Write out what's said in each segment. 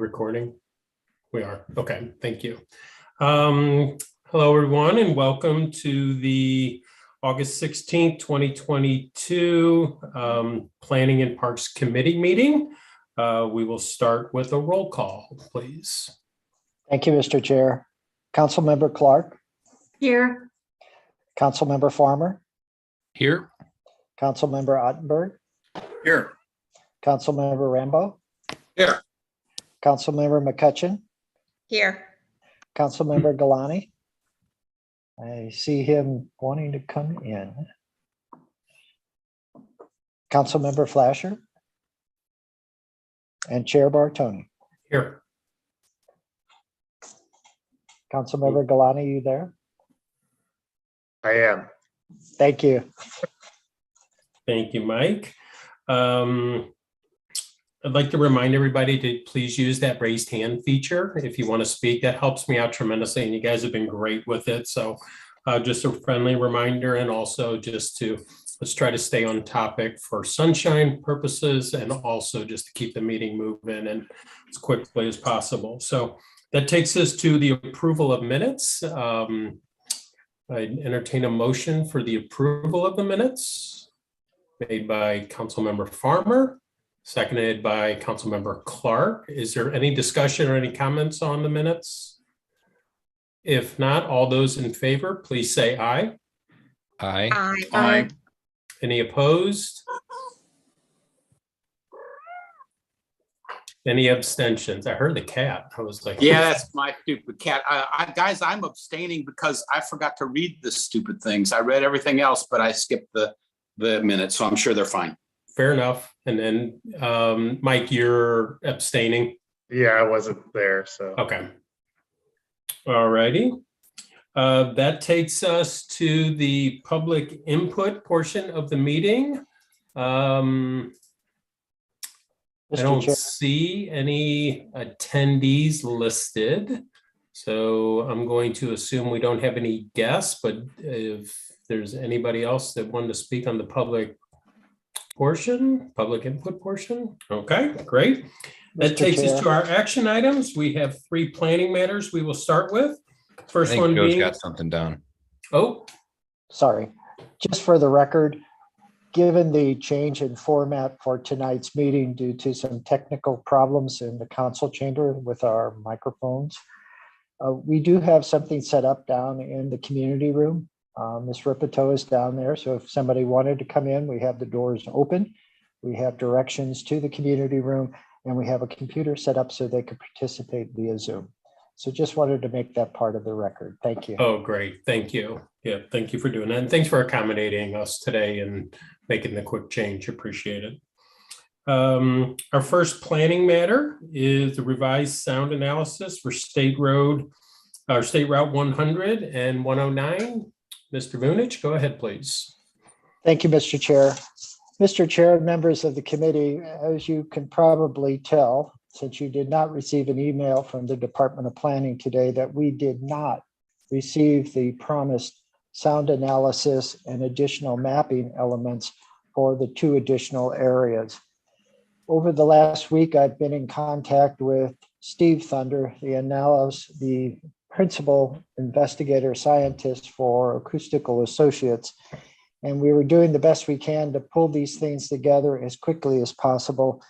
recording? We are. Okay, thank you. Hello, everyone, and welcome to the August 16th, 2022 Planning and Parks Committee meeting. We will start with a roll call, please. Thank you, Mr. Chair. Councilmember Clark. Here. Councilmember Farmer. Here. Councilmember Ottenberg. Here. Councilmember Rambo. Here. Councilmember McCutcheon. Here. Councilmember Galani. I see him wanting to come in. Councilmember Flasher. And Chair Bartoni. Here. Councilmember Galani, you there? I am. Thank you. Thank you, Mike. I'd like to remind everybody to please use that raised hand feature if you want to speak. That helps me out tremendously, and you guys have been great with it. So just a friendly reminder, and also just let's try to stay on topic for sunshine purposes, and also just to keep the meeting moving and as quickly as possible. So that takes us to the approval of minutes. I entertain a motion for the approval of the minutes made by Councilmember Farmer, seconded by Councilmember Clark. Is there any discussion or any comments on the minutes? If not, all those in favor, please say aye. Aye. Aye. Aye. Any opposed? Any abstentions? I heard the cat. I was like, yeah, that's my stupid cat. Guys, I'm abstaining because I forgot to read the stupid things. I read everything else, but I skipped the minutes, so I'm sure they're fine. Fair enough. And then Mike, you're abstaining. Yeah, I wasn't there, so. Okay. All righty. That takes us to the public input portion of the meeting. I don't see any attendees listed, so I'm going to assume we don't have any guests, but if there's anybody else that wanted to speak on the public input portion. Okay, great. That takes us to our action items. We have 3 planning matters we will start with. First one Joe's being, got something down. Oh, Sorry, just for the record, given the change in format for tonight's meeting due to some technical problems in the council chamber with our microphones, we do have something set up down in the community room. Ms. Ripito is down there, so if somebody wanted to come in, we have the doors open. We have directions to the community room, and we have a computer set up so they could participate via Zoom. So just wanted to make that part of the record. Thank you. oh, great. Thank you. Yeah, thank you for doing that. And thanks for accommodating us today and making the quick change. Appreciate it. Our first planning matter is the revised sound analysis for State Route 100 and 109. Mr. Vunich, go ahead, please. Thank you, Mr. Chair. Mr. Chair, members of the committee, as you can probably tell, since you did not receive an email from the Department of Planning today, that we did not receive the promised sound analysis and additional mapping elements for the 2 additional areas. Over the last week, I've been in contact with Steve Thunder, the principal investigator scientist for Acoustical Associates, and we were doing the best we can to pull these things together as quickly as possible.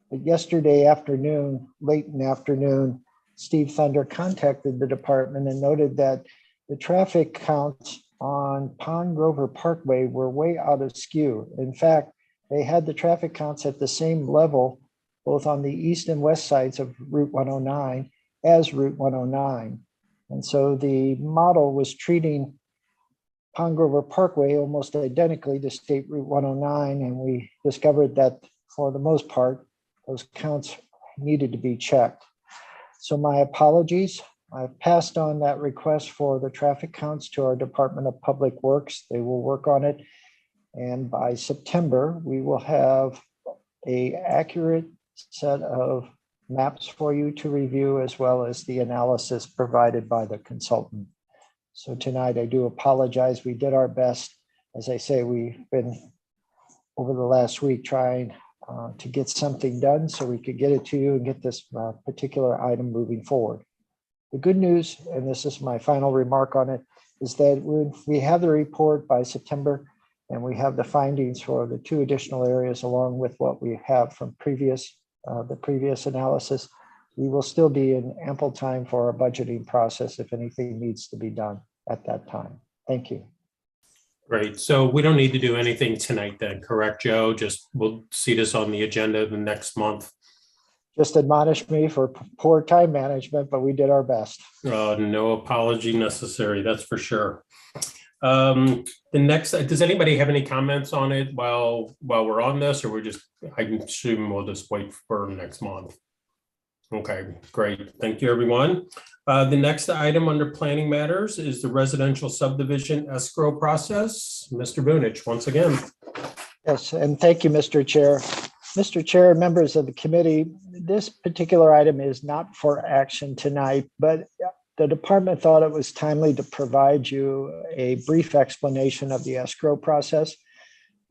But yesterday afternoon, late in the afternoon, Steve Thunder contacted the department and noted that the traffic counts on Pond Grover Parkway were way out of skew. In fact, they had the traffic counts at the same level, both on the east and west sides of Route 109 as Route 109. And so the model was treating Pond Grover Parkway almost identically to State Route 109, and we discovered that for the most part, those counts needed to be checked. So my apologies. I've passed on that request for the traffic counts to our Department of Public Works. They will work on it. And by September, we will have an accurate set of maps for you to review, as well as the analysis provided by the consultant. So tonight, I do apologize. We did our best. As I say, we've been over the last week trying to get something done so we could get it to you and get this particular item moving forward. The good news, and this is my final remark on it, is that we have the report by September, and we have the findings for the 2 additional areas along with what we have from the previous analysis. We will still be in ample time for our budgeting process if anything needs to be done at that time. Thank you. Great. So we don't need to do anything tonight then, correct, Joe? Just we'll see this on the agenda the next month. Just admonish me for poor time management, but we did our best. No apology necessary, that's for sure. The next, does anybody have any comments on it while we're on this, or I assume we'll just wait for next month? Okay, great. Thank you, everyone. The next item under planning matters is the residential subdivision escrow process. Mr. Bunich, once again. Yes, and thank you, Mr. Chair. Mr. Chair, members of the committee, this particular item is not for action tonight, but the department thought it was timely to provide you a brief explanation of the escrow process.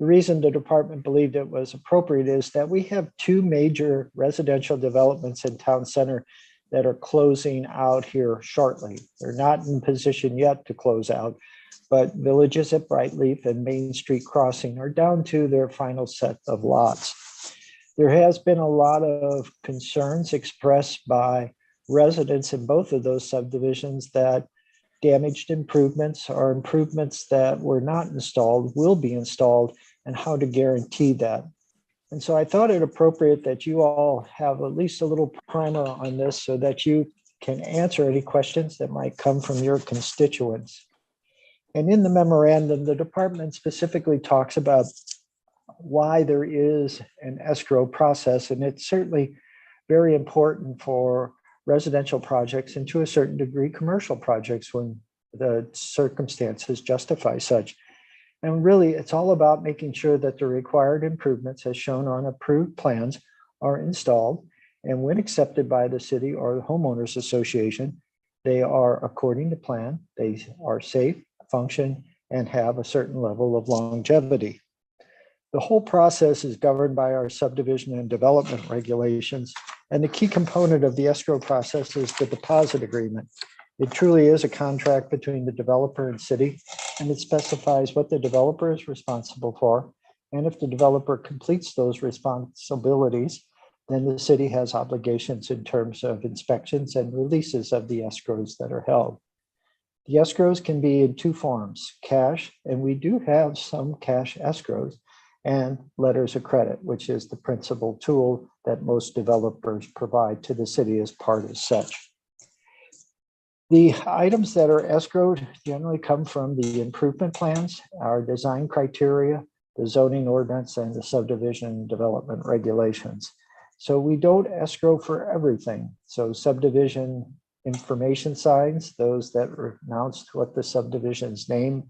The reason the department believed it was appropriate is that we have 2 major residential developments in town center that are closing out here shortly. They're not in position yet to close out, but Villages at Brightleaf and Main Street Crossing are down to their final set of lots. There has been a lot of concerns expressed by residents in both of those subdivisions that damaged improvements or improvements that were not installed will be installed, and how to guarantee that. And so I thought it appropriate that you all have at least a little primer on this so that you can answer any questions that might come from your constituents. And in the memorandum, the department specifically talks about why there is an escrow process, and it's certainly very important for residential projects and to a certain degree commercial projects when the circumstances justify such. And really, it's all about making sure that the required improvements as shown on approved plans are installed, and when accepted by the city or the homeowners association, they are according to plan, they are safe, function, and have a certain level of longevity. The whole process is governed by our subdivision and development regulations, and the key component of the escrow process is the deposit agreement. It truly is a contract between the developer and city, and it specifies what the developer is responsible for. And if the developer completes those responsibilities, then the city has obligations in terms of inspections and releases of the escrows that are held. The escrows can be in 2 forms, cash, and we do have some cash escrows, and letters of credit, which is the principal tool that most developers provide to the city as part of such. The items that are escrowed generally come from the improvement plans, our design criteria, the zoning ordinance, and the subdivision development regulations. So we don't escrow for everything. So subdivision information signs, those that announce what the subdivision's name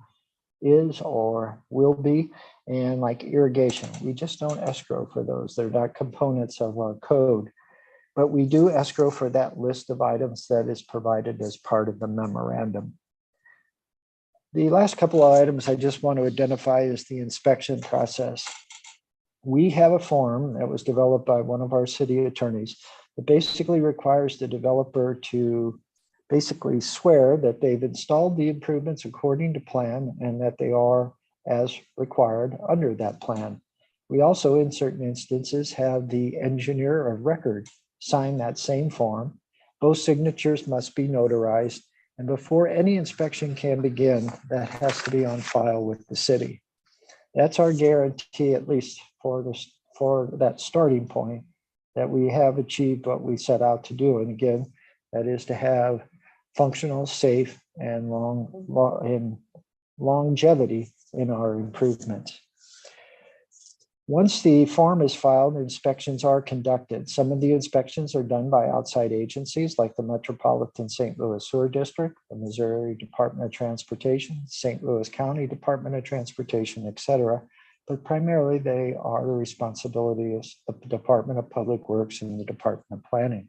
is or will be, and like irrigation, we just don't escrow for those. They're not components of our code, but we do escrow for that list of items that is provided as part of the memorandum. The last couple of items I just want to identify is the inspection process. We have a form that was developed by one of our city attorneys that basically requires the developer to basically swear that they've installed the improvements according to plan and that they are as required under that plan. We also, in certain instances, have the engineer of record sign that same form. Both signatures must be notarized, and before any inspection can begin, that has to be on file with the city. That's our guarantee, at least for that starting point, that we have achieved what we set out to do. And again, that is to have functional, safe, and longevity in our improvements. Once the form is filed, inspections are conducted. Some of the inspections are done by outside agencies like the Metropolitan St. Louis Sewer District, the Missouri Department of Transportation, St. Louis County Department of Transportation, etc. But primarily they are the responsibility of the Department of Public Works and the Department of Planning.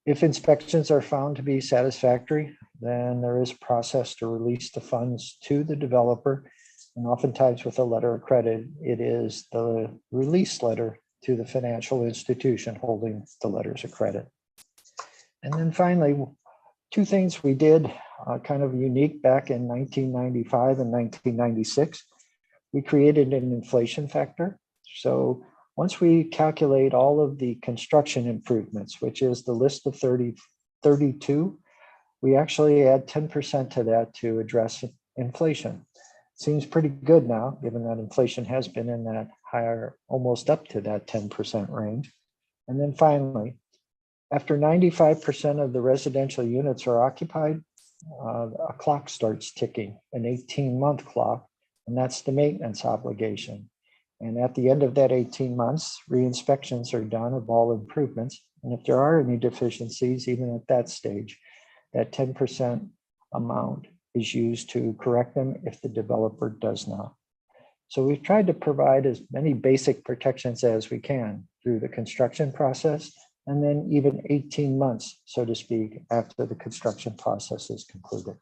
If inspections are found to be satisfactory, then there is a process to release the funds to the developer. And oftentimes with a letter of credit, it is the release letter to the financial institution holding the letters of credit. And then finally, two things we did kind of unique back in 1995 and 1996. We created an inflation factor. So once we calculate all of the construction improvements, which is the list of 32, we actually add 10% to that to address inflation. Seems pretty good now, given that inflation has been in that higher, almost up to that 10% range. And then finally, after 95% of the residential units are occupied, a clock starts ticking, an 18-month clock, and that's the maintenance obligation. And at the end of that 18 months, re-inspections are done of all improvements. And if there are any deficiencies, even at that stage, that 10% amount is used to correct them if the developer does not. So we've tried to provide as many basic protections as we can through the construction process, and then even 18 months, so to speak, after the construction process is concluded.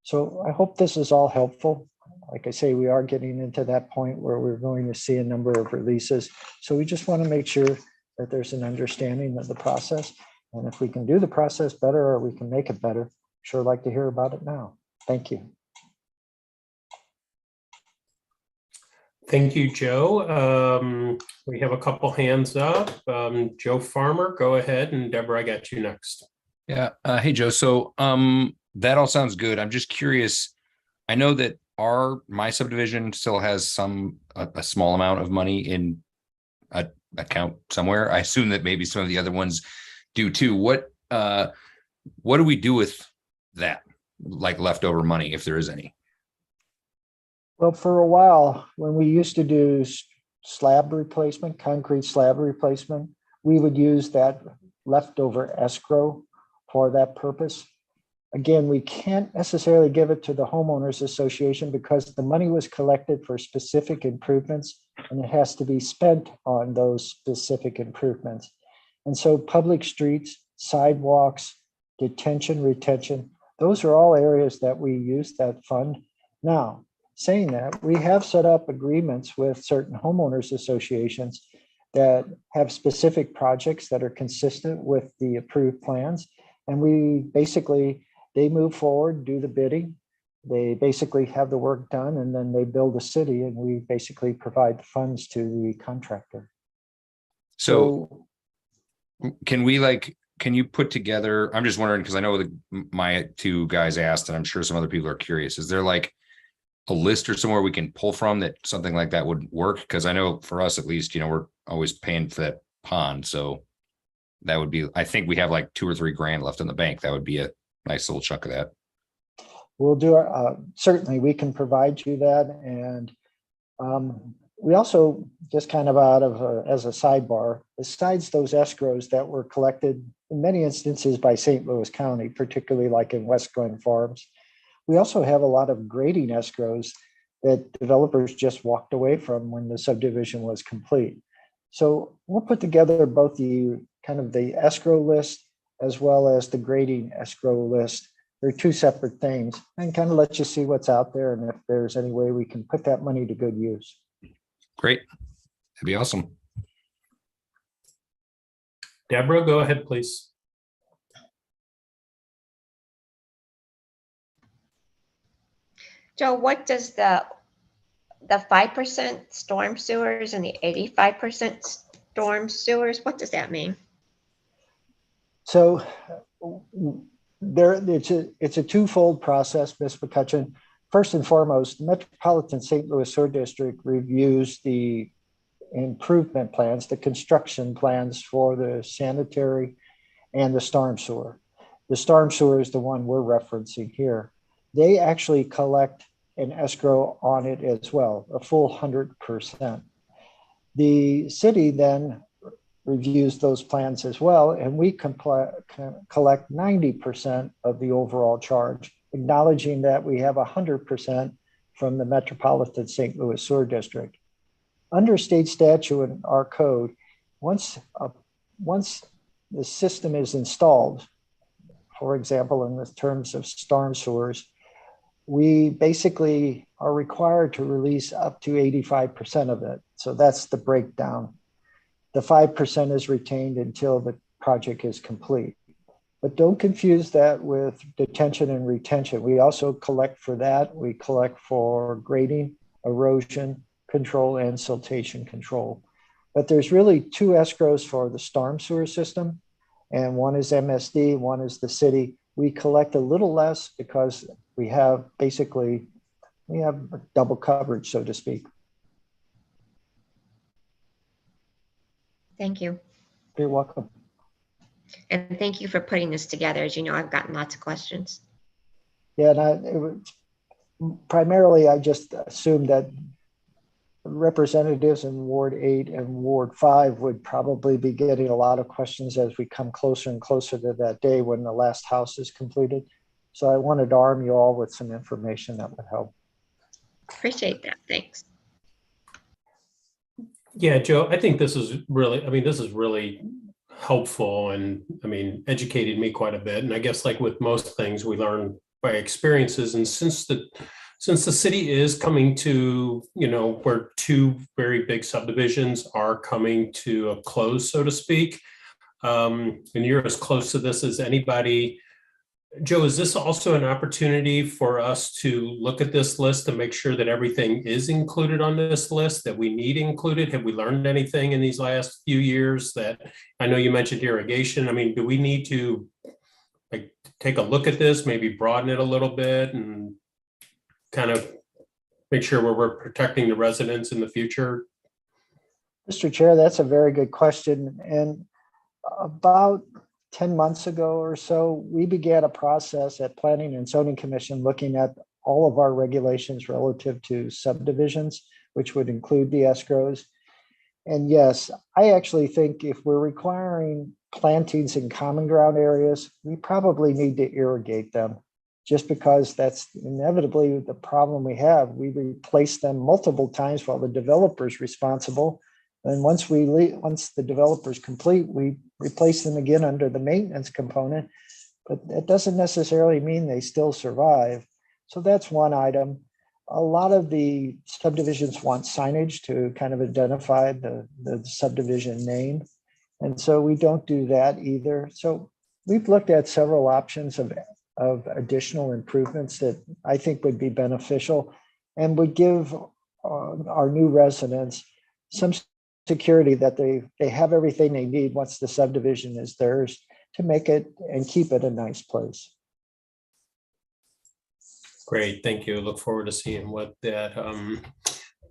So I hope this is all helpful. Like I say, we are getting into that point where we're going to see a number of releases. So we just want to make sure that there's an understanding of the process. And if we can do the process better or we can make it better, sure like to hear about it now. Thank you. Thank you, Joe. We have a couple hands up. Joe Farmer, go ahead, and Deborah, I got you next. Yeah. Hey, Joe. So that all sounds good. I'm just curious. I know that my subdivision still has a small amount of money in a account somewhere. I assume that maybe some of the other ones do too. What do we do with that, like leftover money, if there is any? Well, for a while, when we used to do slab replacement, concrete slab replacement, we would use that leftover escrow for that purpose. Again, we can't necessarily give it to the homeowners association because the money was collected for specific improvements and it has to be spent on those specific improvements. And so public streets, sidewalks, detention, retention, those are all areas that we use that fund. Now, saying that, we have set up agreements with certain homeowners associations that have specific projects that are consistent with the approved plans. And we basically, they move forward, do the bidding. They basically have the work done and then they build a city and we basically provide the funds to the contractor. So can you put together, I'm just wondering, because I know my two guys asked, and I'm sure some other people are curious, is there like a list or somewhere we can pull from that something like that would work? Because I know for us, at least, we're always paying for that pond. So that would be, I think we have like $2 or $3 grand left in the bank. That would be a nice little chunk of that. We'll do, certainly we can provide you that. And we also just kind of as a sidebar, besides those escrows that were collected in many instances by St. Louis County, particularly like in West Glen Farms, we also have a lot of grading escrows that developers just walked away from when the subdivision was complete. So we'll put together both the kind of the escrow list as well as the grading escrow list. They're two separate things and kind of let you see what's out there and if there's any way we can put that money to good use. Great. That'd be awesome. Deborah, go ahead, please. Joe, what does the 5% storm sewers and the 85% storm sewers, what does that mean? So it's a twofold process, Ms. McCutcheon. First and foremost, the Metropolitan St. Louis Sewer District reviews the improvement plans, the construction plans for the sanitary and the storm sewer. The storm sewer is the one we're referencing here. They actually collect an escrow on it as well, a full 100%. The city then reviews those plans as well, and we collect 90% of the overall charge, acknowledging that we have 100% from the Metropolitan St. Louis Sewer District. Under state statute and our code, once the system is installed, for example, in the terms of storm sewers, we basically are required to release up to 85% of it. So that's the breakdown. The 5% is retained until the project is complete. But don't confuse that with detention and retention. We also collect for that. We collect for grading, erosion control, and siltation control. But there's really two escrows for the storm sewer system, and one is MSD, one is the city. We collect a little less because we have double coverage, so to speak. Thank you. You're welcome. And thank you for putting this together. As you know, I've gotten lots of questions. Yeah, and primarily I just assumed that representatives in Ward 8 and Ward 5 would probably be getting a lot of questions as we come closer and closer to that day when the last house is completed. So I wanted to arm you all with some information that would help. Appreciate that. Thanks. Yeah, Joe, I think this is really helpful and educated me quite a bit. And I guess like with most things, we learn by experiences. And since the city is coming to, where two very big subdivisions are coming to a close, so to speak, and you're as close to this as anybody. Joe, is this also an opportunity for us to look at this list to make sure that everything is included on this list that we need included? Have we learned anything in these last few years that, I know you mentioned irrigation. Do we need to take a look at this, maybe broaden it a little bit and kind of make sure we're protecting the residents in the future? Mr. Chair, that's a very good question. And about 10 months ago or so, we began a process at Planning and Zoning Commission looking at all of our regulations relative to subdivisions, which would include the escrows. And yes, I actually think if we're requiring plantings in common ground areas, we probably need to irrigate them, just because that's inevitably the problem we have. We replace them multiple times while the developer's responsible. And once the developer's complete, we replace them again under the maintenance component, but that doesn't necessarily mean they still survive. So that's one item. A lot of the subdivisions want signage to kind of identify the subdivision name. And so we don't do that either. So we've looked at several options of additional improvements that I think would be beneficial and would give our new residents some security that they have everything they need once the subdivision is theirs to make it and keep it a nice place. Great, thank you. Look forward to seeing what that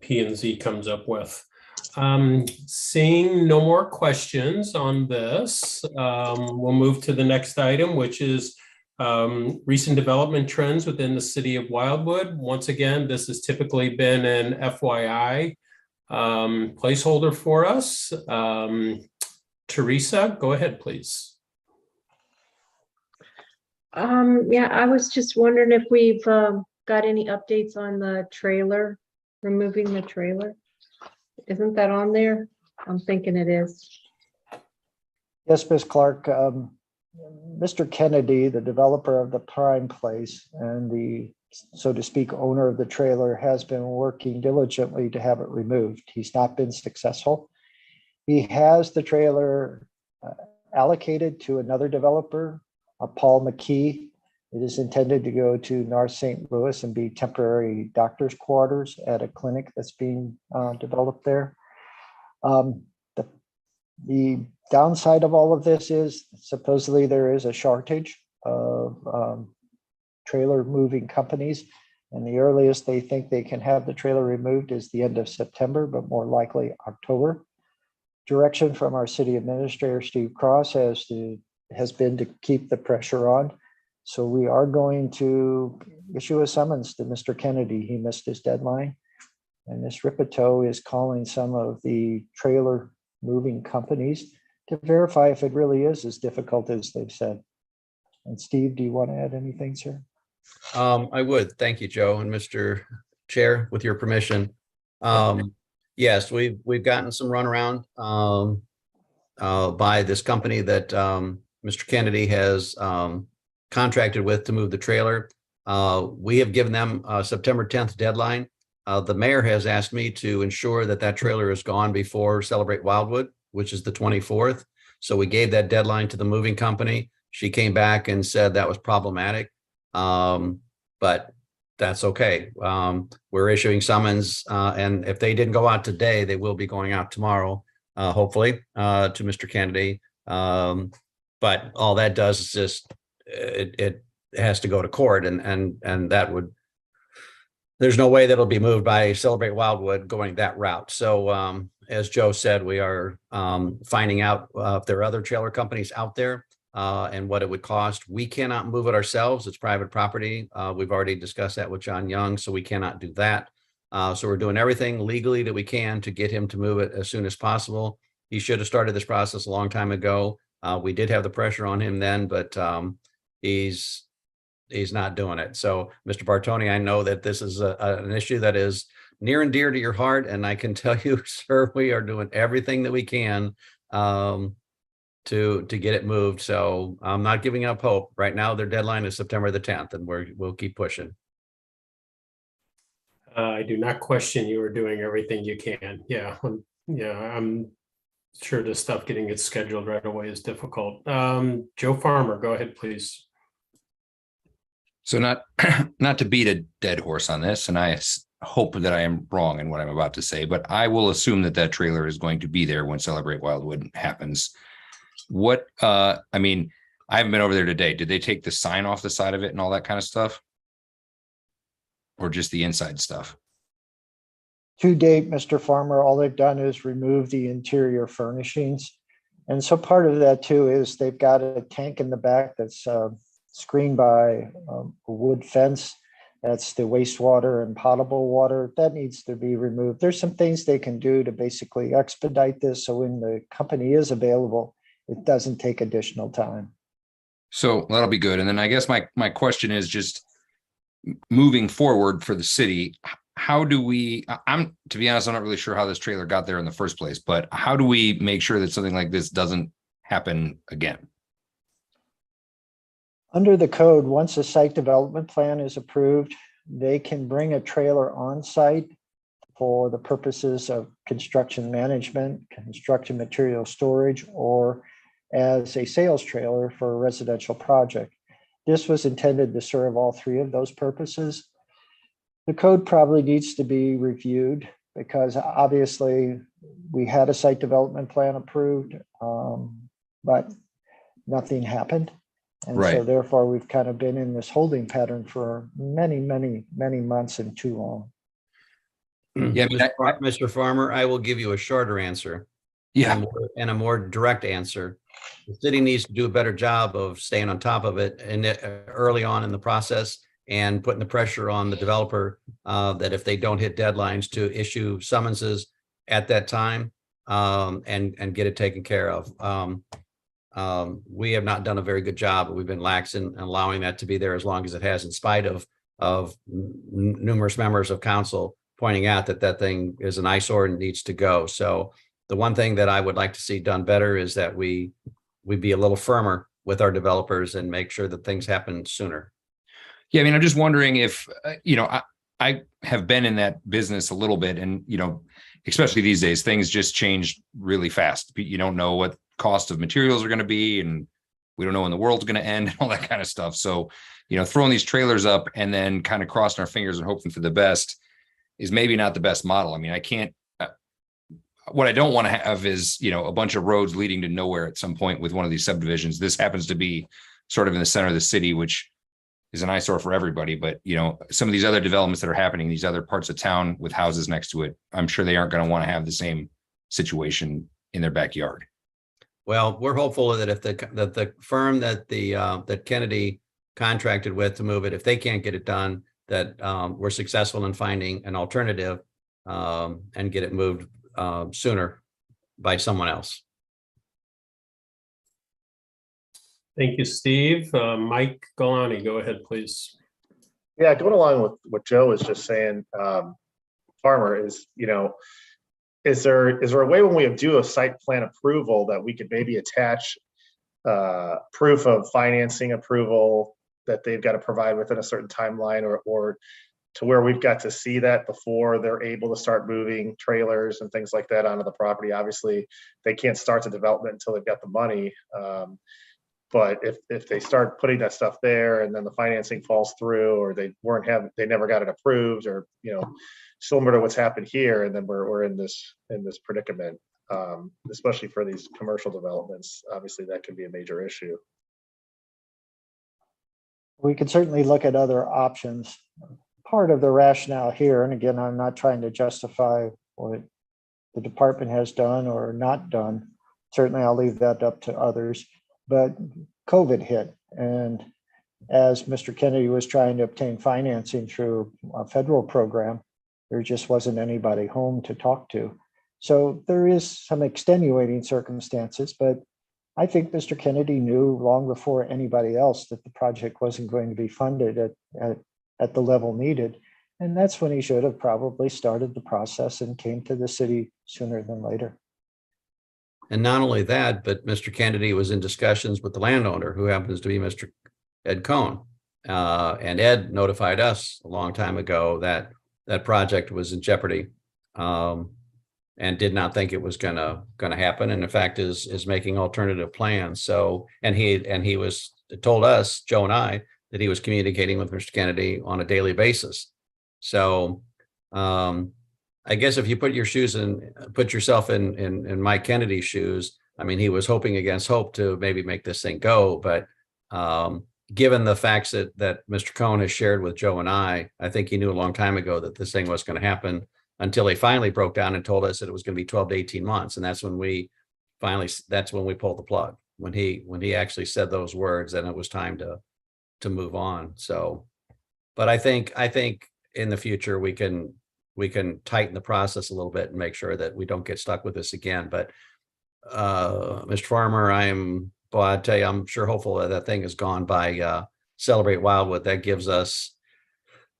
P&Z comes up with. Seeing no more questions on this, we'll move to the next item, which is recent development trends within the city of Wildwood. Once again, this has typically been an FYI placeholder for us. Teresa, go ahead, please. Yeah, I was just wondering if we've got any updates on the trailer, removing the trailer. Isn't that on there? I'm thinking it is. Yes, Ms. Clark. Mr. Kennedy, the developer of the Prime Place and the, so to speak, owner of the trailer, has been working diligently to have it removed. He's not been successful. He has the trailer allocated to another developer, Paul McKee. It is intended to go to North St. Louis and be temporary doctor's quarters at a clinic that's being developed there. The downside of all of this is supposedly there is a shortage of trailer moving companies, and the earliest they think they can have the trailer removed is the end of September, but more likely October. Direction from our city administrator, Steve Cross, has been to keep the pressure on. So we are going to issue a summons to Mr. Kennedy. He missed his deadline. And Ms. Ripito is calling some of the trailer moving companies to verify if it really is as difficult as they've said. And Steve, do you want to add anything, sir? I would. Thank you, Joe and Mr. Chair, with your permission. Yes, we've gotten some runaround by this company that Mr. Kennedy has contracted with to move the trailer. We have given them a September 10th deadline. The mayor has asked me to ensure that that trailer is gone before Celebrate Wildwood, which is the 24th. So we gave that deadline to the moving company. She came back and said that was problematic. But that's okay. We're issuing summons, and if they didn't go out today, they will be going out tomorrow, hopefully, to Mr. Kennedy. But all that does is just, it has to go to court, and that would, there's no way that'll be moved by Celebrate Wildwood going that route. So as Joe said, we are finding out if there are other trailer companies out there and what it would cost. We cannot move it ourselves. It's private property. We've already discussed that with John Young, so we cannot do that. So we're doing everything legally that we can to get him to move it as soon as possible. He should have started this process a long time ago. We did have the pressure on him then, but he's not doing it. So, Mr. Bartoni, I know that this is an issue that is near and dear to your heart, and I can tell you, sir, we are doing everything that we can to get it moved. So I'm not giving up hope. Right now, their deadline is September the 10th, and we'll keep pushing. I do not question you are doing everything you can. Yeah, I'm sure this stuff getting it scheduled right away is difficult. Joe Farmer, go ahead, please. So not to beat a dead horse on this, and I hope that I am wrong in what I'm about to say, but I will assume that that trailer is going to be there when Celebrate Wildwood happens. What, I mean, I haven't been over there today. Did they take the sign off the side of it and all that kind of stuff? Or just the inside stuff? To date, Mr. Farmer, all they've done is remove the interior furnishings. And so part of that too is they've got a tank in the back that's screened by a wood fence. That's the wastewater and potable water. That needs to be removed. There's some things they can do to basically expedite this, so when the company is available, it doesn't take additional time. So that'll be good. And then I guess my question is just moving forward for the city, how do we, to be honest, I'm not really sure how this trailer got there in the first place, but how do we make sure that something like this doesn't happen again? Under the code, once a site development plan is approved, they can bring a trailer on site for the purposes of construction management, construction material storage, or as a sales trailer for a residential project. This was intended to serve all three of those purposes. The code probably needs to be reviewed because obviously we had a site development plan approved, but nothing happened. And Right. so therefore we've kind of been in this holding pattern for many, many, many months and too long. Yeah, Mr. Farmer, I will give you a shorter answer. Yeah. And a more direct answer. The city needs to do a better job of staying on top of it and early on in the process and putting the pressure on the developer that if they don't hit deadlines to issue summonses at that time and get it taken care of. We have not done a very good job. We've been lax in allowing that to be there as long as it has, in spite of numerous members of council pointing out that that thing is an eyesore and needs to go. So the one thing that I would like to see done better is that we be a little firmer with our developers and make sure that things happen sooner. Yeah, I mean, I'm just wondering if, I have been in that business a little bit, and, especially these days, things just change really fast. You don't know what cost of materials are going to be, and we don't know when the world's going to end and all that kind of stuff. So, throwing these trailers up and then kind of crossing our fingers and hoping for the best is maybe not the best model. I mean, I can't, what I don't want to have is, a bunch of roads leading to nowhere at some point with one of these subdivisions. This happens to be sort of in the center of the city, which is an eyesore for everybody. But, some of these other developments that are happening in these other parts of town with houses next to it, I'm sure they aren't going to want to have the same situation in their backyard. Well, we're hopeful that if the firm that Kennedy contracted with to move it, if they can't get it done, that we're successful in finding an alternative and get it moved sooner by someone else. Thank you, Steve. Mike Galani, go ahead, please. Yeah, going along with what Joe was just saying, Farmer, is, is there a way when we do a site plan approval that we could maybe attach proof of financing approval that they've got to provide within a certain timeline, or to where we've got to see that before they're able to start moving trailers and things like that onto the property. Obviously, they can't start the development until they've got the money. But if they start putting that stuff there and then the financing falls through, or they never got it approved, or, you know, similar to what's happened here, and then we're in this predicament, especially for these commercial developments. Obviously, that can be a major issue. We can certainly look at other options. Part of the rationale here, and again, I'm not trying to justify what the department has done or not done. Certainly, I'll leave that up to others. But COVID hit, and as Mr. Kennedy was trying to obtain financing through a federal program, there just wasn't anybody home to talk to. So there is some extenuating circumstances, but I think Mr. Kennedy knew long before anybody else that the project wasn't going to be funded at the level needed. And that's when he should have probably started the process and came to the city sooner than later. And not only that, but Mr. Kennedy was in discussions with the landowner, who happens to be Mr. Ed Cohn. And Ed notified us a long time ago that that project was in jeopardy, and did not think it was gonna happen. And in fact, is making alternative plans. So, and he was told us, Joe and I, that he was communicating with Mr. Kennedy on a daily basis. So, I guess if you put yourself in Mike Kennedy's shoes, I mean, he was hoping against hope to maybe make this thing go. But given the facts that Mr. Cohn has shared with Joe and I think he knew a long time ago that this thing was going to happen, until he finally broke down and told us that it was going to be 12 to 18 months. And that's when we pulled the plug. When he actually said those words, then it was time to move on. So, but I think in the future we can tighten the process a little bit and make sure that we don't get stuck with this again. But Mr. Farmer, I tell you, I'm sure hopeful that thing is gone by Celebrate Wildwood. That gives us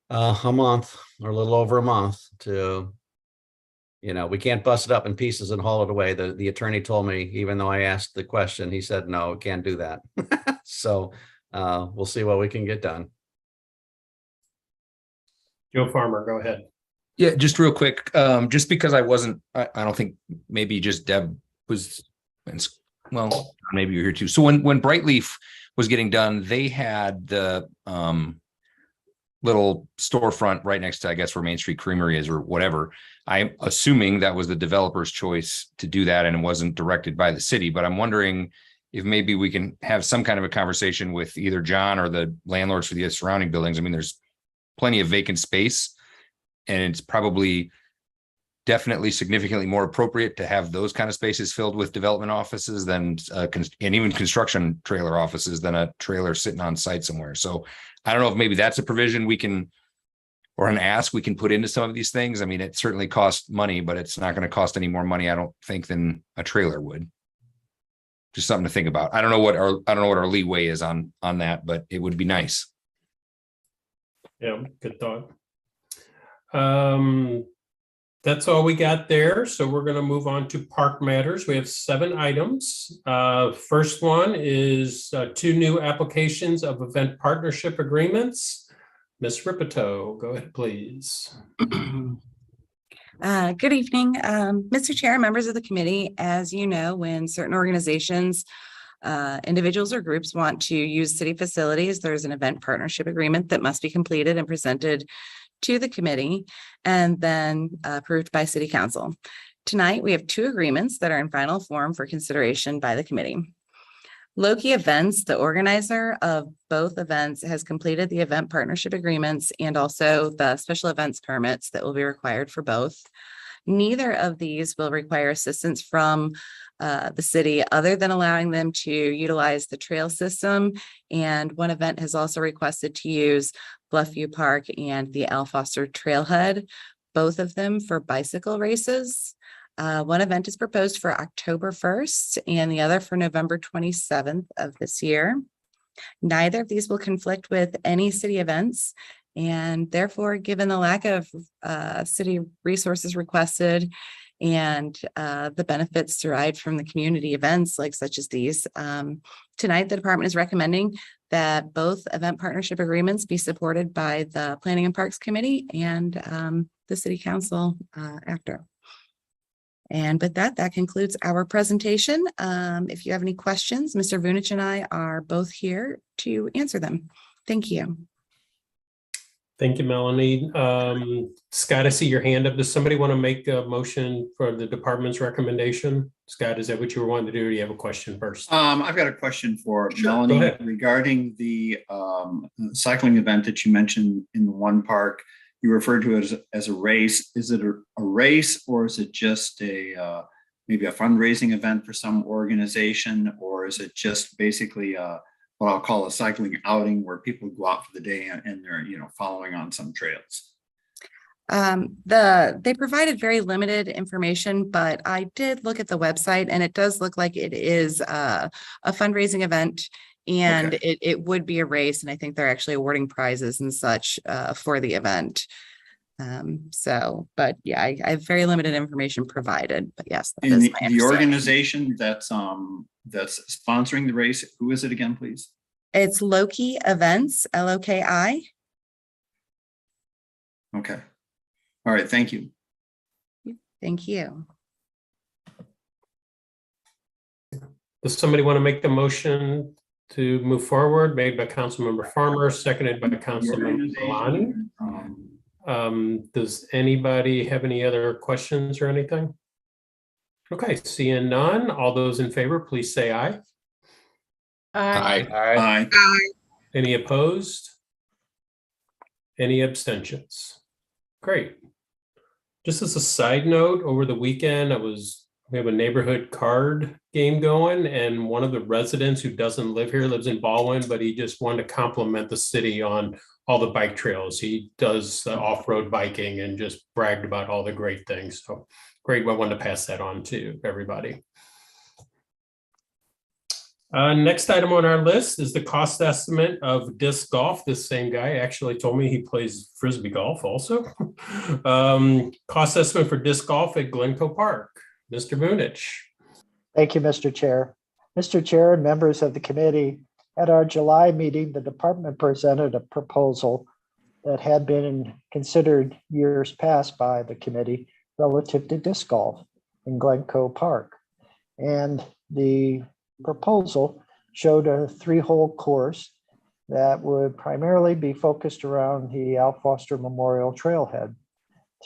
a month or a little over a month to, we can't bust it up in pieces and haul it away. The attorney told me, even though I asked the question, he said, no, we can't do that. So we'll see what we can get done. Joe Farmer, go ahead. Yeah, just real quick, just because I don't think maybe just Deb was, well, maybe you're here too. So when Brightleaf was getting done, they had the little storefront right next to, I guess, where Main Street Creamery is or whatever. I'm assuming that was the developer's choice to do that and it wasn't directed by the city, but I'm wondering if maybe we can have some kind of a conversation with either John or the landlords for the surrounding buildings. I mean, there's plenty of vacant space, and it's probably definitely significantly more appropriate to have those kind of spaces filled with development offices than and even construction trailer offices than a trailer sitting on site somewhere. So I don't know if maybe that's a provision we can, or an ask we can put into some of these things. I mean, it certainly costs money, but it's not going to cost any more money, I don't think, than a trailer would. Just something to think about. I don't know what our leeway is on that, but it would be nice. Yeah, good thought. That's all we got there. So we're going to move on to park matters. We have 7 items. First one is 2 new applications of event partnership agreements. Ms. Ripito, go ahead, please. Good evening, Mr. Chair, members of the committee. As you know, when certain organizations, individuals or groups want to use city facilities, there's an event partnership agreement that must be completed and presented to the committee and then approved by City Council. Tonight, we have 2 agreements that are in final form for consideration by the committee. Loki Events, the organizer of both events, has completed the event partnership agreements and also the special events permits that will be required for both. Neither of these will require assistance from the city other than allowing them to utilize the trail system. And one event has also requested to use Bluffview Park and the Al Foster Trailhead, both of them for bicycle races. One event is proposed for October 1st and the other for November 27th of this year. Neither of these will conflict with any city events, and therefore, given the lack of city resources requested and the benefits derived from the community events like such as these. Tonight, the department is recommending that both event partnership agreements be supported by the Planning and Parks Committee and the City Council after. And with that, that concludes our presentation. If you have any questions, Mr. Vunich and I are both here to answer them. Thank you. Thank you, Melanie. Scott, I see your hand up. Does somebody want to make a motion for the department's recommendation? Scott, is that what you were wanting to do? Or do you have a question first? I've got a question for Sure, go Melanie ahead. regarding the cycling event that you mentioned in the one park. You referred to it as a race. Is it a race, or is it just a maybe a fundraising event for some organization, or is it just basically what I'll call a cycling outing where people go out for the day and they're, you know, following on some trails? They provided very limited information, but I did look at the website and it does look like it is a fundraising event, and Okay. it would be a race. And I think they're actually awarding prizes and such for the event. But yeah, I have very limited information provided, but yes. That And is the, my the understanding. organization that's sponsoring the race, who is it again, please? It's Loki Events, LOKI. Okay. All right. Thank you. Thank you. Does somebody want to make the motion to move forward? Made by Councilmember Farmer, seconded by Councilmember Galani. Does anybody have any other questions or anything? Okay, seeing none, all those in favor, please say aye. Aye. Aye. Any opposed? Any abstentions? Great. Just as a side note, over the weekend, we have a neighborhood card game going, and one of the residents who doesn't live here lives in Baldwin, but he just wanted to compliment the city on all the bike trails. He does off-road biking and just bragged about all the great things. So great. I wanted to pass that on to everybody. Next item on our list is the cost estimate of disc golf. This same guy actually told me he plays Frisbee golf also. Cost estimate for disc golf at Glencoe Park. Mr. Vunich. Thank you, Mr. Chair. Mr. Chair and members of the committee, at our July meeting, the department presented a proposal that had been considered years past by the committee relative to disc golf in Glencoe Park. And the proposal showed a 3-hole course that would primarily be focused around the Al Foster Memorial Trailhead.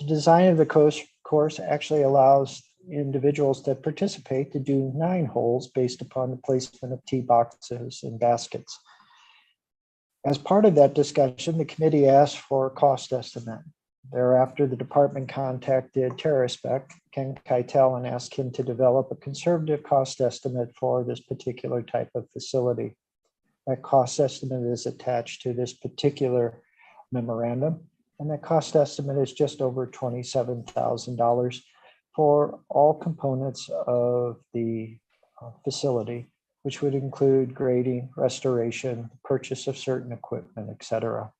The design of the course actually allows individuals that participate to do 9 holes based upon the placement of tee boxes and baskets. As part of that discussion, the committee asked for a cost estimate. Thereafter, the department contacted TerraSpec, Ken Keitel, and asked him to develop a conservative cost estimate for this particular type of facility. That cost estimate is attached to this particular memorandum, and that cost estimate is just over $27,000 for all components of the facility, which would include grading, restoration, purchase of certain equipment, etc.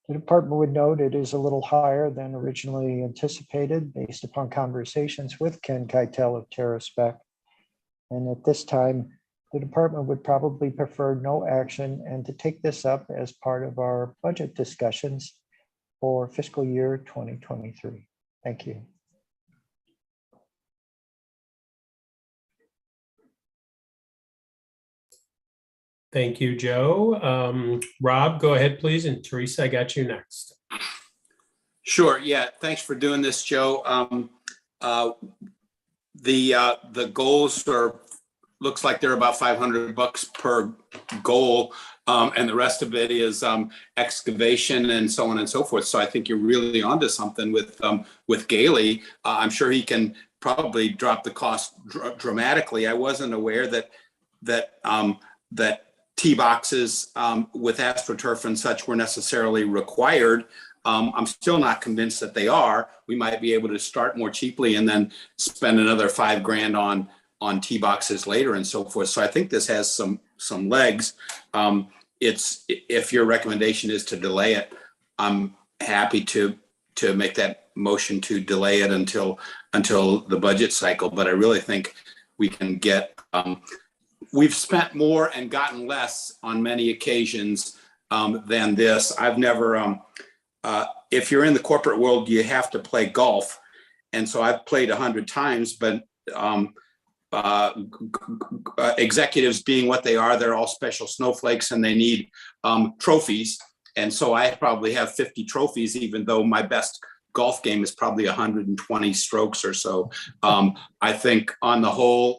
The department would note it is a little higher than originally anticipated based upon conversations with Ken Keitel of TerraSpec. And at this time, the department would probably prefer no action and to take this up as part of our budget discussions for fiscal year 2023. Thank you. Thank you, Joe. Rob, go ahead, please. And Teresa, I got you next. Sure. Yeah. Thanks for doing this, Joe. The goals looks like they're about $500 per goal. And the rest of it is excavation and so on and so forth. So I think you're really onto something with Gailey. I'm sure he can probably drop the cost dramatically. I wasn't aware that tee boxes with AstroTurf and such were necessarily required. I'm still not convinced that they are. We might be able to start more cheaply and then spend another $5,000 on tee boxes later and so forth. So I think this has some legs. If your recommendation is to delay it, I'm happy to make that motion to delay it until until the budget cycle. But I really think we can get, we've spent more and gotten less on many occasions than this. I've never, if you're in the corporate world, you have to play golf. And so I've played 100 times, but executives being what they are, they're all special snowflakes and they need trophies. And so I probably have 50 trophies, even though my best golf game is probably 120 strokes or so. I think on the whole,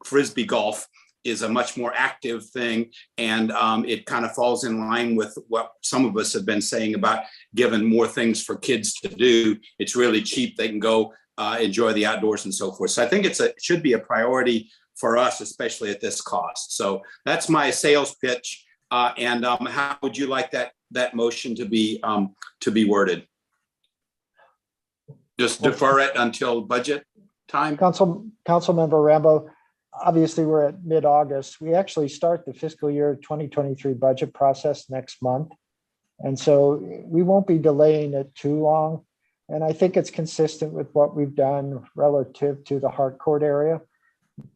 Frisbee golf is a much more active thing. And it kind of falls in line with what some of us have been saying about giving more things for kids to do. It's really cheap. They can go enjoy the outdoors and so forth. So I think it should be a priority for us, especially at this cost. So that's my sales pitch. And how would you like that motion to be worded? Just defer it until budget time? Councilmember Rambo, obviously we're at mid-August. We actually start the fiscal year 2023 budget process next month. And so we won't be delaying it too long. And I think it's consistent with what we've done relative to the Harcourt area.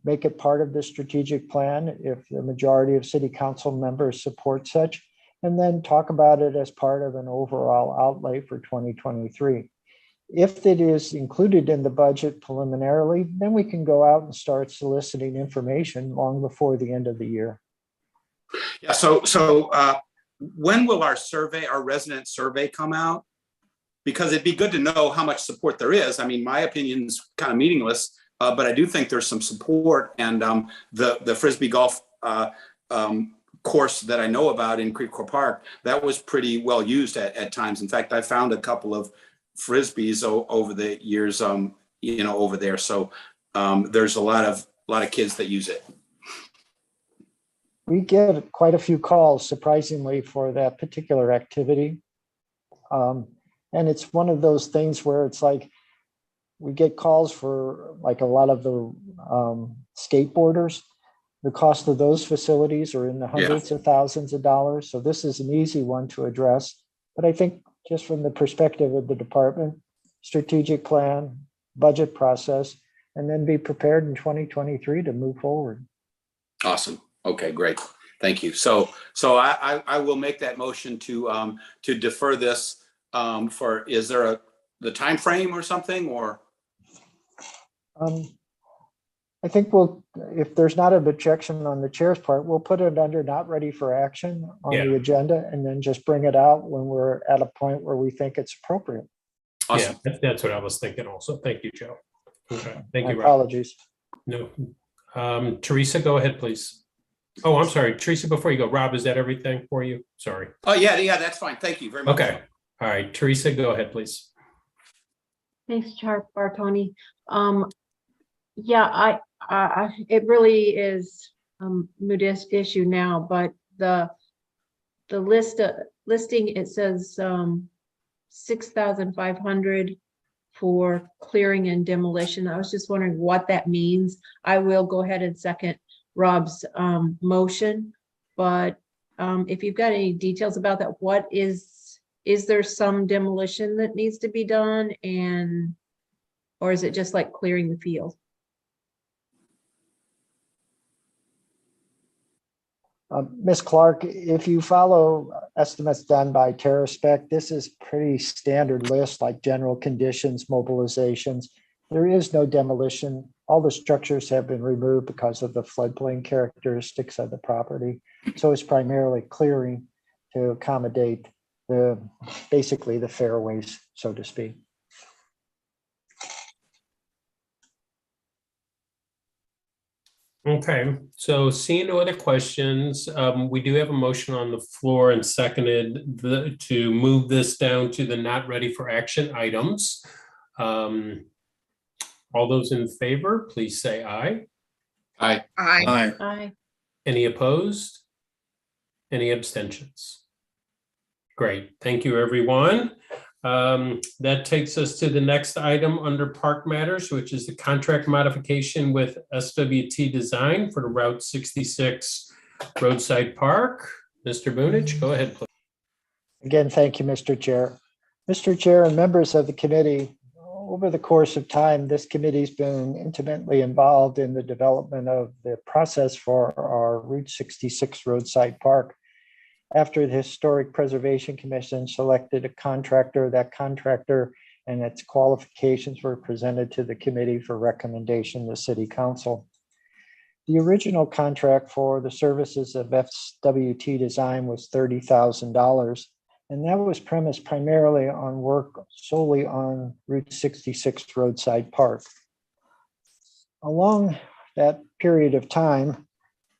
Make it part of the strategic plan if the majority of city council members support such, and then talk about it as part of an overall outlay for 2023. If it is included in the budget preliminarily, then we can go out and start soliciting information long before the end of the year. Yeah, so when will our resident survey come out? Because it'd be good to know how much support there is. I mean, my opinion is kind of meaningless, but I do think there's some support. And the Frisbee golf course that I know about in Creekcore Park, that was pretty well used at times. In fact, I found a couple of Frisbees over the years, over there. So there's a lot of kids that use it. We get quite a few calls, surprisingly, for that particular activity. And it's one of those things where it's like, we get calls for like a lot of the skateboarders. The cost of those facilities are in the hundreds of thousands of dollars. So this is an easy one to address. But I think just from the perspective of the department, strategic plan, budget process, and then be prepared in 2023 to move forward. Awesome. Okay, great. Thank you. So I will make that motion to defer this for, is there the time frame or something, or? I think if there's not an objection on the chair's part, we'll put it under not ready for action on the agenda and then just bring it out when we're at a point where we think it's appropriate. Awesome. Yeah, that's what I was thinking also. Thank you, Joe. Okay, thank you, Rob. Apologies. No, Teresa, go ahead, please. Oh, I'm sorry, Teresa, before you go, Rob, is that everything for you? Sorry. Oh, yeah, that's fine. Thank you very much. Okay. All right, Teresa, go ahead, please. Thanks, Chair Bartoni. Yeah, it really is moot issue now, but the listing, it says 6,500 for clearing and demolition. I was just wondering what that means. I will go ahead and second Rob's motion, but if you've got any details about that, what is there some demolition that needs to be done, or is it just like clearing the field? Ms. Clark, if you follow estimates done by TerraSpec, this is pretty standard list, like general conditions, mobilizations. There is no demolition. All the structures have been removed because of the floodplain characteristics of the property. So it's primarily clearing to accommodate basically the fairways, so to speak. Okay, so seeing no other questions, we do have a motion on the floor and seconded to move this down to the not ready for action items. All those in favor, please say aye. Aye. Aye. Aye. Any opposed? Any abstentions? Great, thank you, everyone. That takes us to the next item under Park Matters, which is the contract modification with SWT Design for the Route 66 Roadside Park. Mr. Boonich, go ahead, please. Again, thank you, Mr. Chair. Mr. Chair and members of the committee, over the course of time, this committee's been intimately involved in the development of the process for our Route 66 Roadside Park. After the Historic Preservation Commission selected a contractor, that contractor and its qualifications were presented to the committee for recommendation to City Council. The original contract for the services of SWT Design was $30,000, and that was premised primarily on work solely on Route 66 Roadside Park. Along that period of time,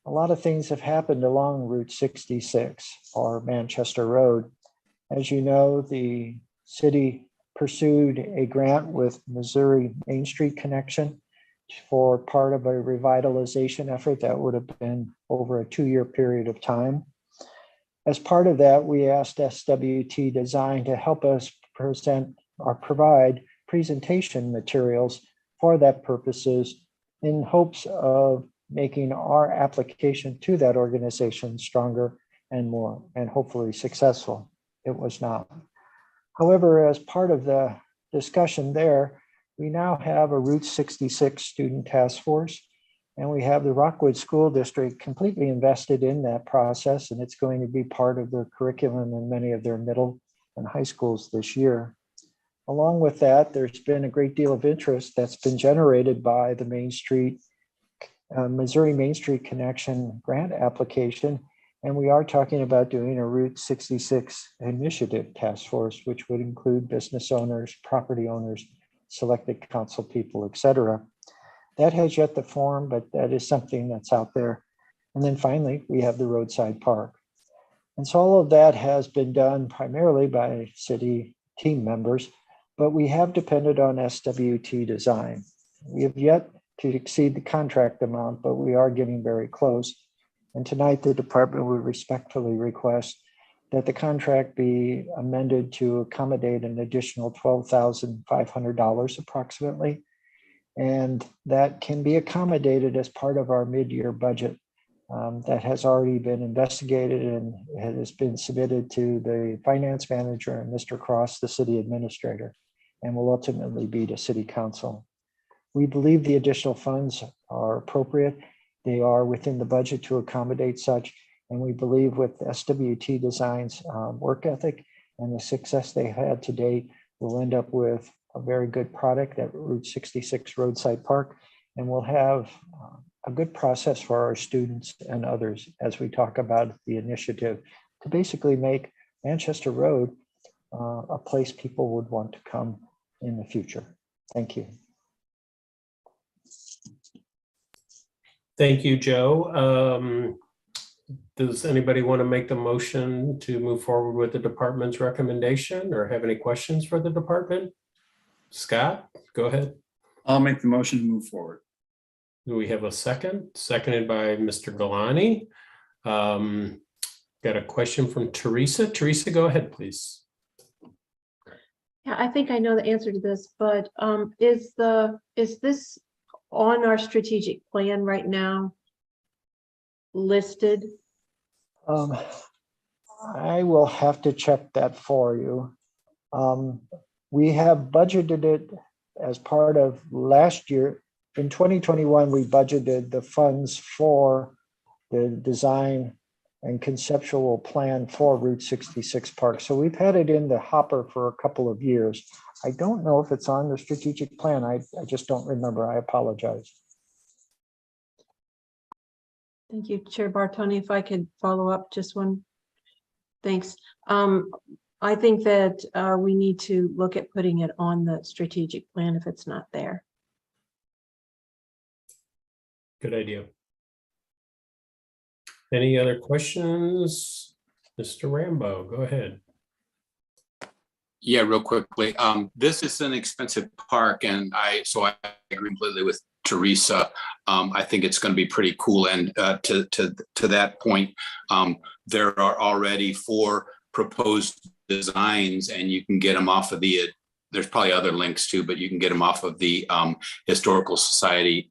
a lot of things have happened along Route 66 or Manchester Road. As you know, the city pursued a grant with Missouri Main Street Connection for part of a revitalization effort that would have been over a 2-year period of time. As part of that, we asked SWT Design to help us present or provide presentation materials for that purposes in hopes of making our application to that organization stronger and more, and hopefully successful. It was not. However, as part of the discussion there, we now have a Route 66 student task force, and we have the Rockwood School District completely invested in that process, and it's going to be part of their curriculum in many of their middle and high schools this year. Along with that, there's been a great deal of interest that's been generated by the Missouri Main Street Connection grant application, and we are talking about doing a Route 66 initiative task force, which would include business owners, property owners, selected council people, et cetera. That has yet to form, but that is something that's out there. And then finally, we have the Roadside Park. And so all of that has been done primarily by city team members, but we have depended on SWT Design. We have yet to exceed the contract amount, but we are getting very close. And tonight, the department would respectfully request that the contract be amended to accommodate an additional $12,500 approximately. And that can be accommodated as part of our mid-year budget that has already been investigated and has been submitted to the finance manager and Mr. Cross, the city administrator, and will ultimately be to City Council. We believe the additional funds are appropriate. They are within the budget to accommodate such. And we believe with SWT Design's work ethic and the success they had to date, we'll end up with a very good product at Route 66 Roadside Park. And we'll have a good process for our students and others as we talk about the initiative to basically make Manchester Road a place people would want to come in the future. Thank you. Thank you, Joe. Does anybody want to make the motion to move forward with the department's recommendation or have any questions for the department? Scott, go ahead. I'll make the motion to move forward. Do we have a second? Seconded by Mr. Galani. Got a question from Teresa. Teresa, go ahead, please. Yeah, I think I know the answer to this, but is this on our strategic plan right now listed? I will have to check that for you. We have budgeted it as part of last year. In 2021, we budgeted the funds for the design and conceptual plan for Route 66 Park. So we've had it in the hopper for a couple of years. I don't know if it's on the strategic plan. I just don't remember. I apologize. Thank you, Chair Bartoni. If I could follow up just one. Thanks. I think that we need to look at putting it on the strategic plan if it's not there. Good idea. Any other questions? Mr. Rambo, go ahead. Yeah, real quickly. This is an expensive park, and I agree completely with Teresa. I think it's going to be pretty cool. And to that point, there are already 4 proposed designs, and you can get them off of the. There's probably other links too, but you can get them off of the Historical Society,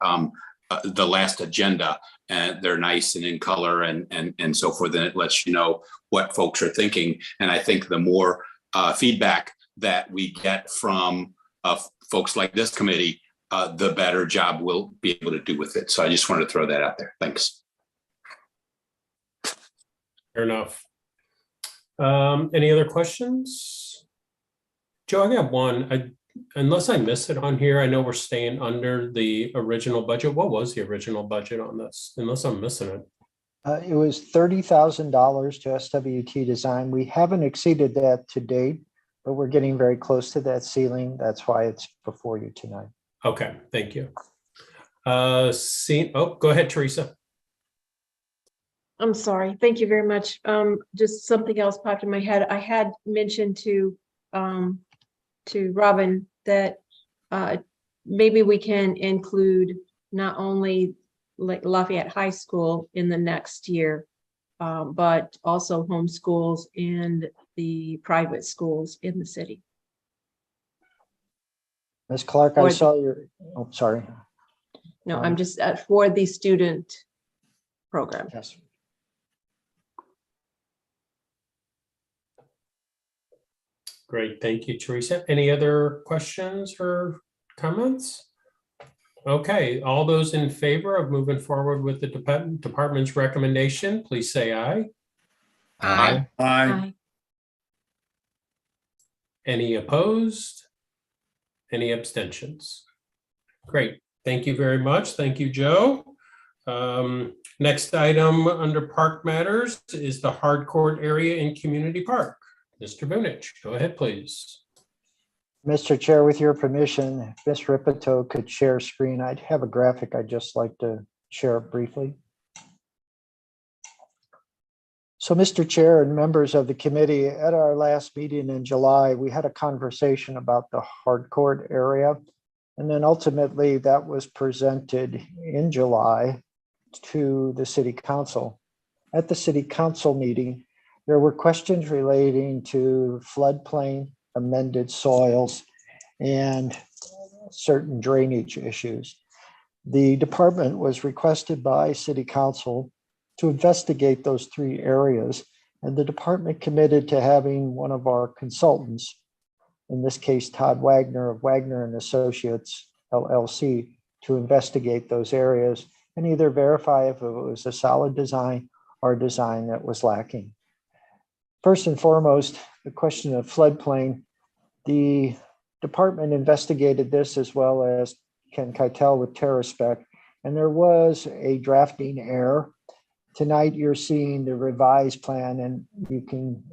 the last agenda, and they're nice and in color and so forth. And it lets you know what folks are thinking. And I think the more feedback that we get from folks like this committee, the better job we'll be able to do with it. So I just wanted to throw that out there. Thanks. Fair enough. Any other questions? Joe, I got one. Unless I missed it on here, I know we're staying under the original budget. What was the original budget on this? Unless I'm missing it. It was $30,000 to SWT design. We haven't exceeded that to date, but we're getting very close to that ceiling. That's why it's before you tonight. Okay, thank you. Go ahead, Teresa. I'm sorry. Thank you very much. Just something else popped in my head. I had mentioned to Robin that maybe we can include not only like Lafayette High School in the next year, but also homeschools and the private schools in the city. Ms. Clark, I saw your, oh, sorry. No, I'm just for the student program. Yes. Great, thank you, Teresa. Any other questions or comments? Okay, all those in favor of moving forward with the department's recommendation, please say aye. Aye. Aye. Any opposed? Any abstentions? Great, thank you very much. Thank you, Joe. Next item under park matters is the hardcourt area in Community Park. Mr. Bunich, go ahead, please. Mr. Chair, with your permission, if Ms. Ripito could share screen, I'd have a graphic I'd just like to share briefly. So, Mr. Chair and members of the committee, at our last meeting in July, we had a conversation about the hardcourt area. And then ultimately that was presented in July to the city council. At the city council meeting, there were questions relating to floodplain, amended soils, and certain drainage issues. The department was requested by city council to investigate those three areas, and the department committed to having one of our consultants, in this case Todd Wagner of Wagner and Associates LLC, to investigate those areas and either verify if it was a solid design or a design that was lacking. First and foremost, the question of floodplain. The department investigated this as well as Ken Keitel with TerraSpec, and there was a drafting error. Tonight, you're seeing the revised plan, and you can,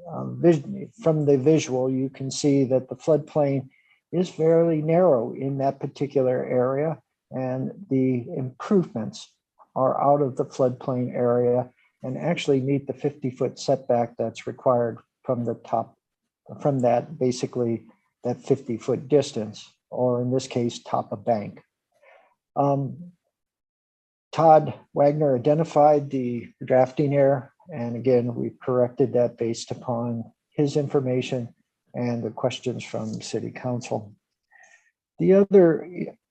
from the visual, you can see that the floodplain is fairly narrow in that particular area, and the improvements are out of the floodplain area and actually meet the 50-foot setback that's required from the top, from that basically that 50-foot distance, or in this case, top a bank. Todd Wagner identified the drafting error, and again, we corrected that based upon his information and the questions from City Council.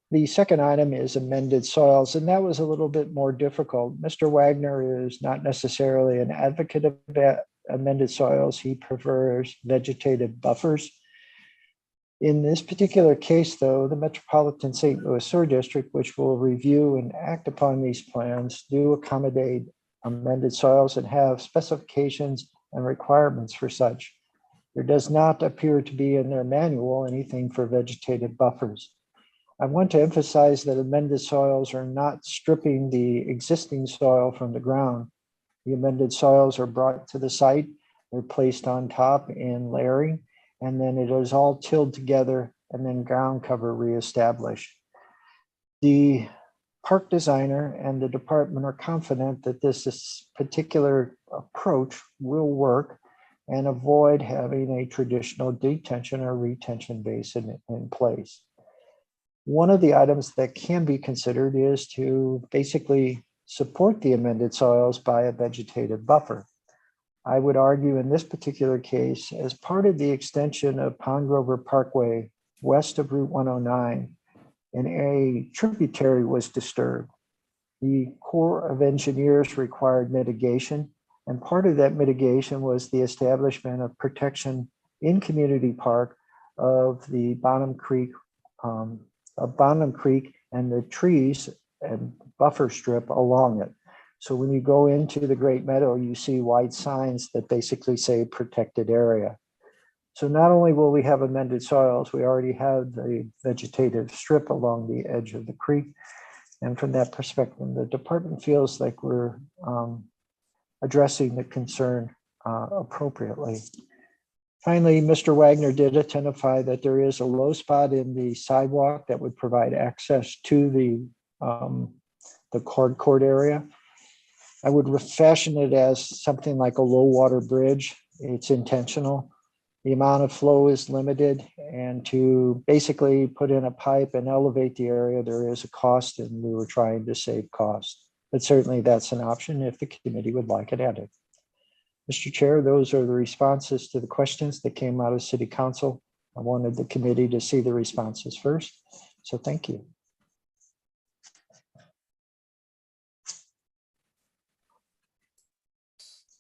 The second item is amended soils, and that was a little bit more difficult. Mr. Wagner is not necessarily an advocate of amended soils. He prefers vegetative buffers. In this particular case, though, the Metropolitan St. Louis Sewer District, which will review and act upon these plans, do accommodate amended soils and have specifications and requirements for such. There does not appear to be in their manual anything for vegetative buffers. I want to emphasize that amended soils are not stripping the existing soil from the ground. The amended soils are brought to the site, they're placed on top in layering, and then it is all tilled together and then ground cover reestablished. The park designer and the department are confident that this particular approach will work and avoid having a traditional detention or retention basin in place. One of the items that can be considered is to basically support the amended soils by a vegetative buffer. I would argue in this particular case, as part of the extension of Pond Grover Parkway west of Route 109, and a tributary was disturbed. The Corps of Engineers required mitigation, and part of that mitigation was the establishment of protection in Community Park of the Bonham Creek of Bonham Creek and the trees and buffer strip along it. So when you go into the Great Meadow, you see white signs that basically say protected area. So not only will we have amended soils, we already have the vegetative strip along the edge of the creek. And from that perspective, the department feels like we're addressing the concern appropriately. Finally, Mr. Wagner did identify that there is a low spot in the sidewalk that would provide access to the cord court area. I would fashion it as something like a low water bridge. It's intentional. The amount of flow is limited, and to basically put in a pipe and elevate the area, there is a cost, and we were trying to save cost. But certainly that's an option if the committee would like it added. Mr. Chair, those are the responses to the questions that came out of City Council. I wanted the committee to see the responses first, so thank you.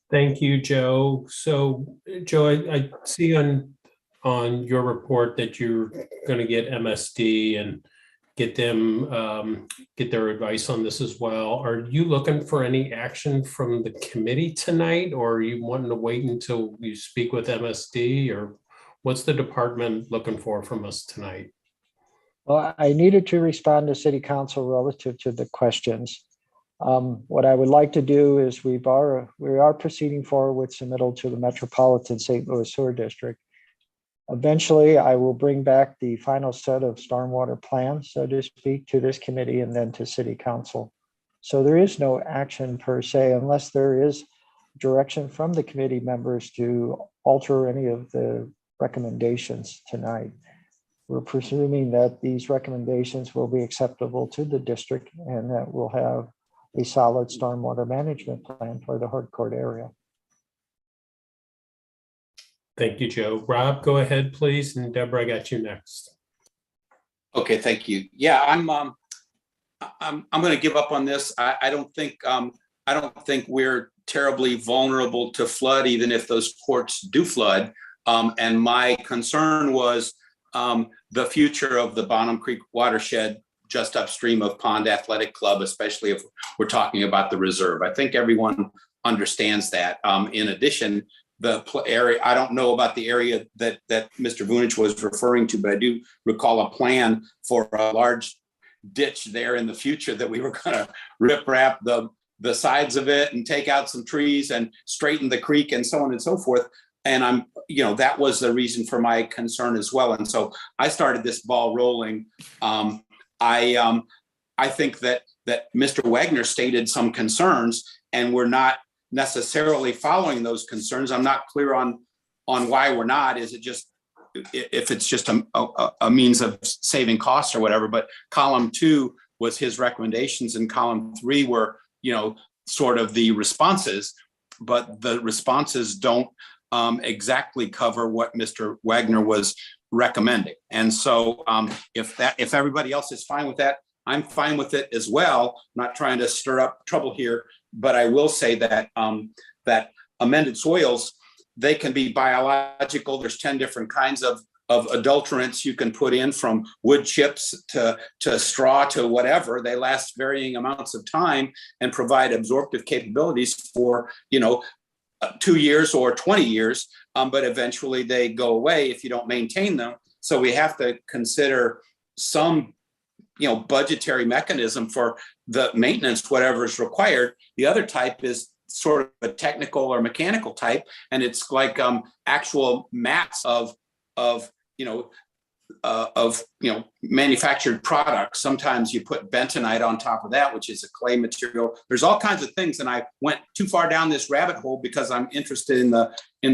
Thank you, Joe. So, Joe, I see on your report that you're going to get MSD and get them get their advice on this as well. Are you looking for any action from the committee tonight, or are you wanting to wait until you speak with MSD, or what's the department looking for from us tonight? Well, I needed to respond to City Council relative to the questions. What I would like to do is we are proceeding forward with submittal to the Metropolitan St. Louis Sewer District. Eventually, I will bring back the final set of stormwater plans, so to speak, to this committee and then to City Council. So there is no action per se, unless there is direction from the committee members to alter any of the recommendations tonight. We're presuming that these recommendations will be acceptable to the district and that we'll have a solid stormwater management plan for the hardcourt area. Thank you, Joe. Rob, go ahead, please. And Deborah, I got you next. Okay, thank you. Yeah, I'm going to give up on this. I don't think we're terribly vulnerable to flood, even if those courts do flood. And my concern was the future of the Bonham Creek watershed just upstream of Pond Athletic Club, especially if we're talking about the reserve. I think everyone understands that. In addition, the area, I don't know about the area that Mr. Vunich was referring to, but I do recall a plan for a large ditch there in the future that we were going to rip wrap the sides of it and take out some trees and straighten the creek and so on and so forth. And that was the reason for my concern as well. And so I started this ball rolling. I think that Mr. Wagner stated some concerns, and we're not necessarily following those concerns. I'm not clear on why we're not. Is it just if it's just a means of saving costs or whatever? But column 2 was his recommendations, and column 3 were sort of the responses. But the responses don't exactly cover what Mr. Wagner was recommending. And so if everybody else is fine with that, I'm fine with it as well. I'm not trying to stir up trouble here, but I will say that that amended soils, they can be biological. There's 10 different kinds of adulterants you can put in, from wood chips to straw to whatever. They last varying amounts of time and provide absorptive capabilities for 2 years or 20 years, but eventually they go away if you don't maintain them. So we have to consider some budgetary mechanism for the maintenance, whatever is required. The other type is sort of a technical or mechanical type, and it's like actual mats of manufactured products. Sometimes you put bentonite on top of that, which is a clay material. There's all kinds of things, and I went too far down this rabbit hole because I'm interested in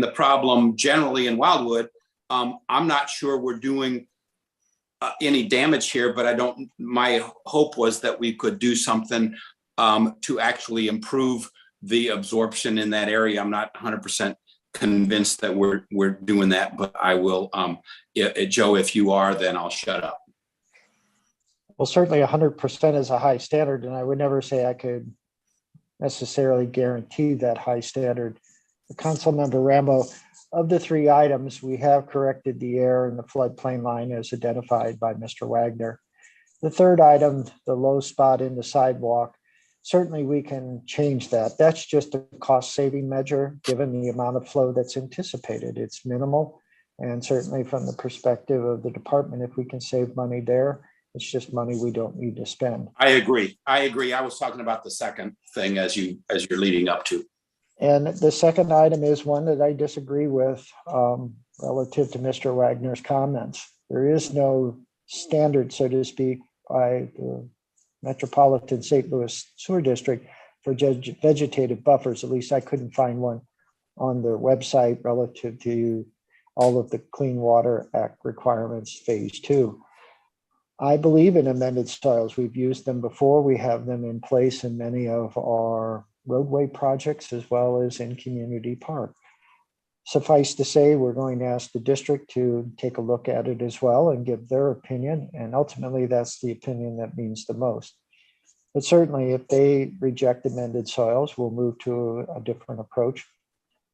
the problem generally in Wildwood. I'm not sure we're doing any damage here, but my hope was that we could do something to actually improve the absorption in that area. I'm not 100% convinced that we're doing that, but I will. Joe, if you are, then I'll shut up. Well, certainly 100% is a high standard, and I would never say I could necessarily guarantee that high standard. Councilmember Rambo, of the three items, we have corrected the error in the floodplain line as identified by Mr. Wagner. The third item, the low spot in the sidewalk, certainly we can change that. That's just a cost saving measure given the amount of flow that's anticipated. It's minimal. And certainly from the perspective of the department, if we can save money there, it's just money we don't need to spend. I agree. I was talking about the second thing as you're leading up to. And the second item is one that I disagree with relative to Mr. Wagner's comments. There is no standard, so to speak, by the Metropolitan St. Louis Sewer District for vegetative buffers. At least I couldn't find one on their website relative to all of the Clean Water Act requirements, phase 2. I believe in amended soils. We've used them before. We have them in place in many of our roadway projects as well as in community park. Suffice to say, we're going to ask the district to take a look at it as well and give their opinion. And ultimately, that's the opinion that means the most. But certainly, if they reject amended soils, we'll move to a different approach.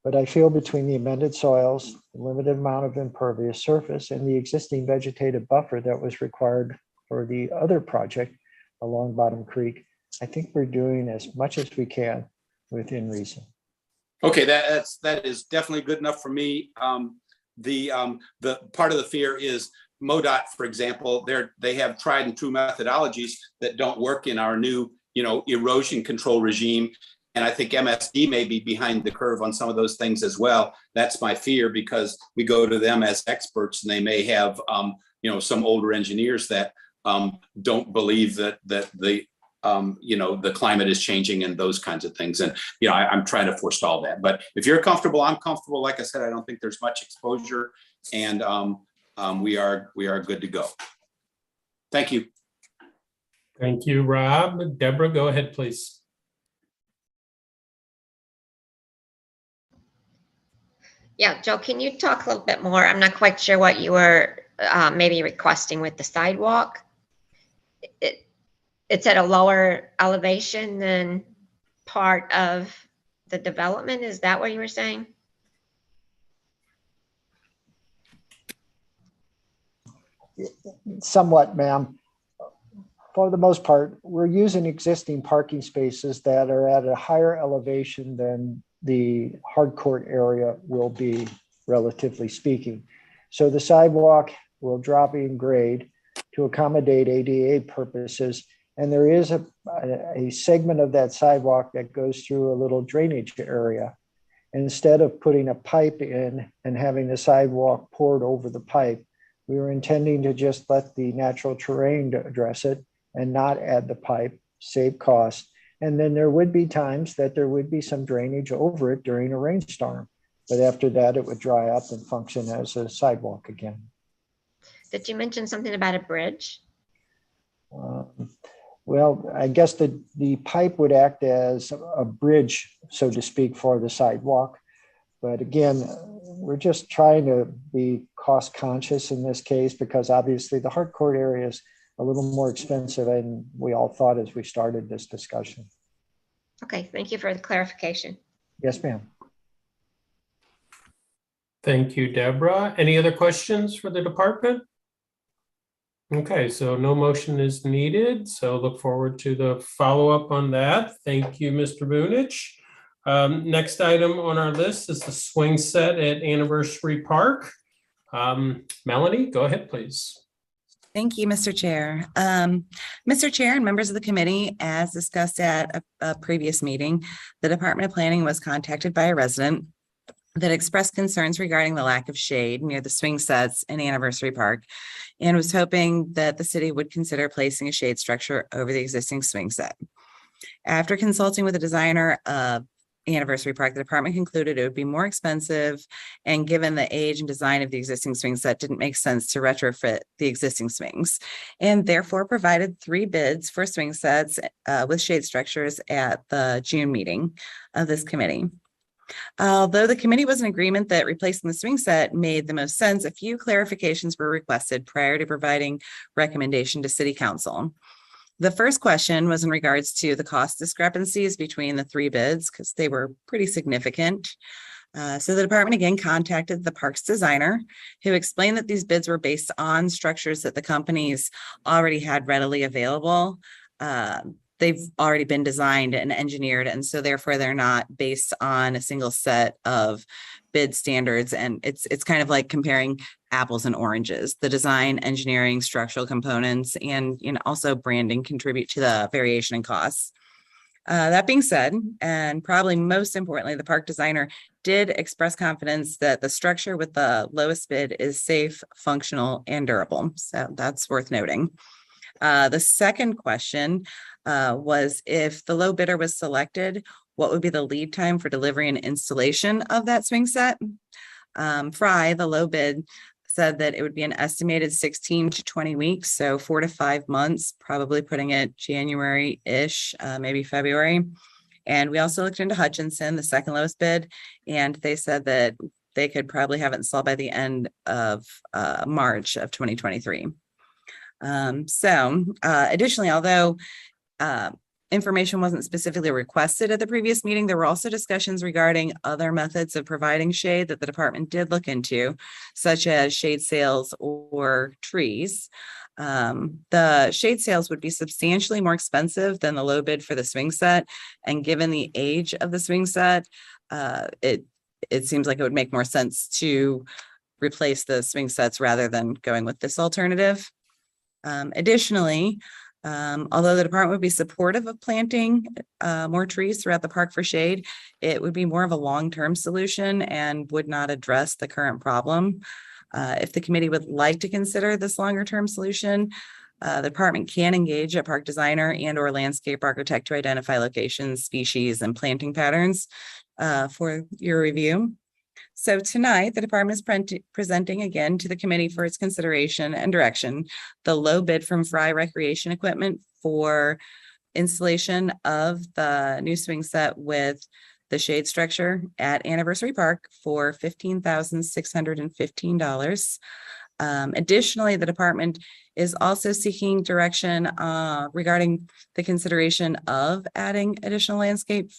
But I feel between the amended soils, the limited amount of impervious surface, and the existing vegetative buffer that was required for the other project along Bottom Creek, I think we're doing as much as we can within reason. Okay, that is definitely good enough for me. The part of the fear is MoDOT, for example, they have tried and true methodologies that don't work in our new, erosion control regime. And I think MSD may be behind the curve on some of those things as well. That's my fear, because we go to them as experts and they may have, some older engineers that don't believe that the climate is changing and those kinds of things. And, I'm trying to forestall that. But if you're comfortable, I'm comfortable. Like I said, I don't think there's much exposure, and we are good to go. Thank you. Thank you, Rob. Deborah, go ahead, please. Yeah, Joe, can you talk a little bit more? I'm not quite sure what you were maybe requesting with the sidewalk. It's at a lower elevation than part of the development. Is that what you were saying? Somewhat, ma'am. For the most part, we're using existing parking spaces that are at a higher elevation than the hard court area will be, relatively speaking. So the sidewalk will drop in grade to accommodate ADA purposes. And there is a segment of that sidewalk that goes through a little drainage area. And instead of putting a pipe in and having the sidewalk poured over the pipe, we were intending to just let the natural terrain address it and not add the pipe, save costs. And then there would be times that there would be some drainage over it during a rainstorm. But after that, it would dry up and function as a sidewalk again. Did you mention something about a bridge? Well, I guess the pipe would act as a bridge, so to speak, for the sidewalk. But again, we're just trying to be cost conscious in this case, because obviously the hard court area is a little more expensive than we all thought as we started this discussion. Okay, thank you for the clarification. Yes, ma'am. Thank you, Deborah. Any other questions for the department? Okay, so no motion is needed. So look forward to the follow-up on that. Thank you, Mr. Bunich. Next item on our list is the swing set at Anniversary Park. Melanie, go ahead, please. Thank you, Mr. Chair. Mr. Chair and members of the committee, as discussed at a previous meeting, the Department of Planning was contacted by a resident that expressed concerns regarding the lack of shade near the swing sets in Anniversary Park, and was hoping that the city would consider placing a shade structure over the existing swing set. After consulting with the designer of Anniversary Park, the department concluded it would be more expensive, and given the age and design of the existing swing set, didn't make sense to retrofit the existing swings, and therefore provided 3 bids for swing sets with shade structures at the June meeting of this committee. Although the committee was in agreement that replacing the swing set made the most sense, a few clarifications were requested prior to providing recommendation to City Council. The first question was in regards to the cost discrepancies between the 3 bids, because they were pretty significant. So the department again contacted the parks designer, who explained that these bids were based on structures that the companies already had readily available. They've already been designed and engineered, and so therefore they're not based on a single set of bid standards. And it's kind of like comparing apples and oranges. The design, engineering, structural components, and also branding contribute to the variation in costs. That being said, and probably most importantly, the park designer did express confidence that the structure with the lowest bid is safe, functional, and durable. So that's worth noting. The second question was, if the low bidder was selected, what would be the lead time for delivery and installation of that swing set? Fry, the low bid, said that it would be an estimated 16 to 20 weeks, so 4 to 5 months, probably putting it January-ish, maybe February. And we also looked into Hutchinson, the second lowest bid, and they said that they could probably have it installed by the end of March of 2023. Additionally, although information wasn't specifically requested at the previous meeting, there were also discussions regarding other methods of providing shade that the department did look into, such as shade sails or trees. The shade sails would be substantially more expensive than the low bid for the swing set. And given the age of the swing set, it seems like it would make more sense to replace the swing sets rather than going with this alternative. Additionally, although the department would be supportive of planting more trees throughout the park for shade, it would be more of a long-term solution and would not address the current problem. If the committee would like to consider this longer-term solution, the department can engage a park designer and/or landscape architect to identify locations, species, and planting patterns for your review. So tonight, the department is presenting again to the committee for its consideration and direction the low bid from Fry Recreation Equipment for installation of the new swing set with the shade structure at Anniversary Park for $15,615. Additionally, the department is also seeking direction regarding the consideration of adding additional landscape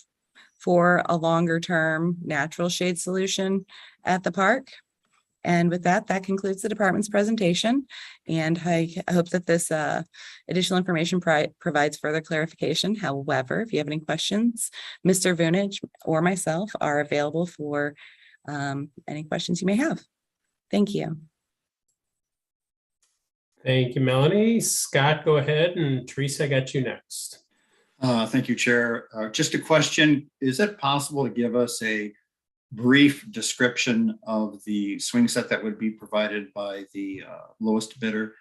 for a longer-term natural shade solution at the park. And with that, that concludes the department's presentation. And I hope that this additional information provides further clarification. However, if you have any questions, Mr. Vunich or myself are available for any questions you may have. Thank you. Thank you, Melanie. Scott, go ahead, and Teresa, I got you next. Thank you, Chair. Just a question. Is it possible to give us a brief description of the swing set that would be provided by the lowest bidder?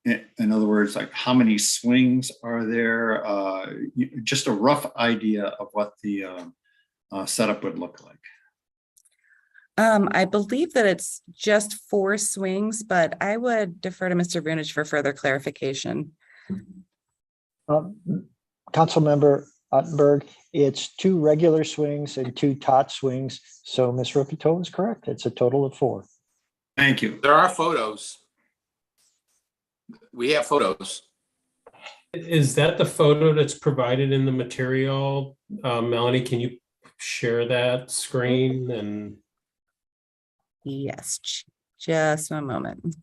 In other words, like how many swings are there? Just a rough idea of what the setup would look like. I believe that it's just 4 swings, but I would defer to Mr. Vunich for further clarification. Councilmember Ottenberg, it's 2 regular swings and 2 tot swings. So Ms. Rupito is correct. It's a total of 4. Thank you. There are photos. We have photos. Is that the photo that's provided in the material? Melanie, can you share that screen? And Yes, just one moment.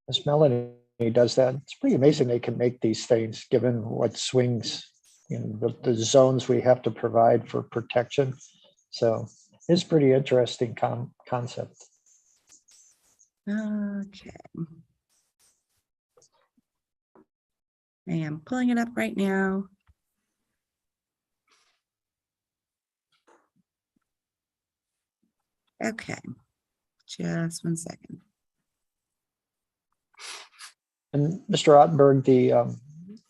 As Melanie does that, it's pretty amazing they can make these things given what swings, the zones we have to provide for protection. So it's pretty interesting concept. Okay. I am pulling it up right now. Okay, just one second. And Mr. Ottenberg, the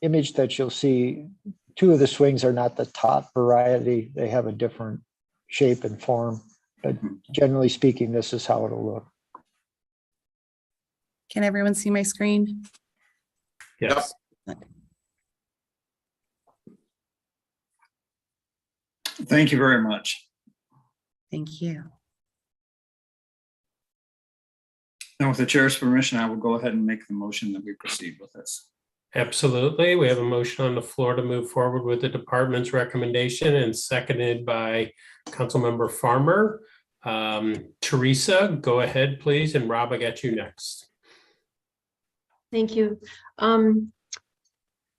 image that you'll see, 2 of the swings are not the top variety. They have a different shape and form, but generally speaking, this is how it'll look. Can everyone see my screen? yes. Thank you very much. Thank you. Now, with the chair's permission, I will go ahead and make the motion that we proceed with this. Absolutely. We have a motion on the floor to move forward with the department's recommendation and seconded by Councilmember Farmer. Teresa, go ahead, please. And Rob, I got you next. Thank you.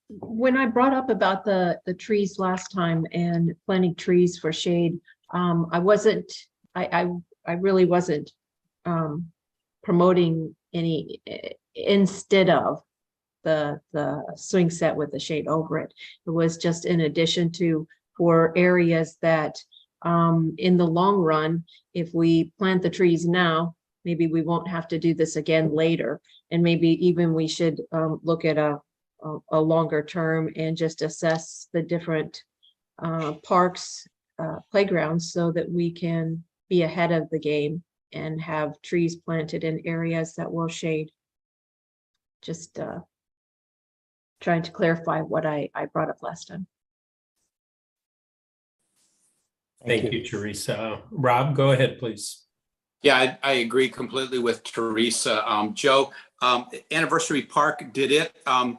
When I brought up about the trees last time and planting trees for shade, I really wasn't promoting any instead of the swing set with the shade over it. It was just in addition to for areas that in the long run, if we plant the trees now, maybe we won't have to do this again later. And maybe even we should look at a longer term and just assess the different parks, playgrounds, so that we can be ahead of the game and have trees planted in areas that will shade. Just trying to clarify what I brought up last time. Thank you, Teresa. Rob, go ahead, please. Yeah, I agree completely with Teresa. Joe, Anniversary Park, did it, how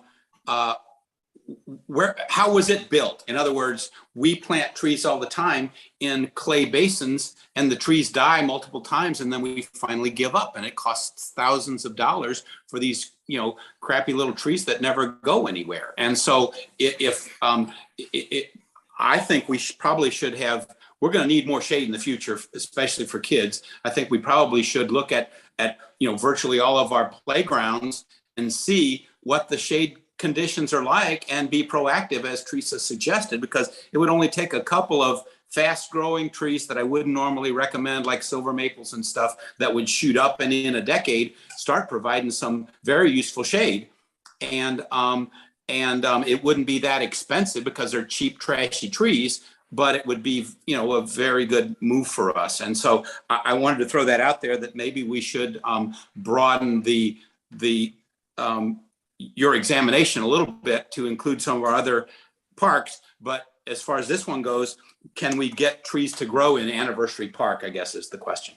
was it built? In other words, we plant trees all the time in clay basins and the trees die multiple times and then we finally give up and it costs thousands of dollars for these, crappy little trees that never go anywhere. And so I think we probably should have, we're going to need more shade in the future, especially for kids. I think we probably should look at virtually all of our playgrounds and see what the shade conditions are like and be proactive, as Teresa suggested, because it would only take a couple of fast growing trees that I wouldn't normally recommend, like silver maples and stuff, that would shoot up and in a decade start providing some very useful shade. And it wouldn't be that expensive because they're cheap, trashy trees, but it would be, a very good move for us. And so I wanted to throw that out there, that maybe we should broaden your examination a little bit to include some of our other parks. But as far as this one goes, can we get trees to grow in Anniversary Park, I guess is the question.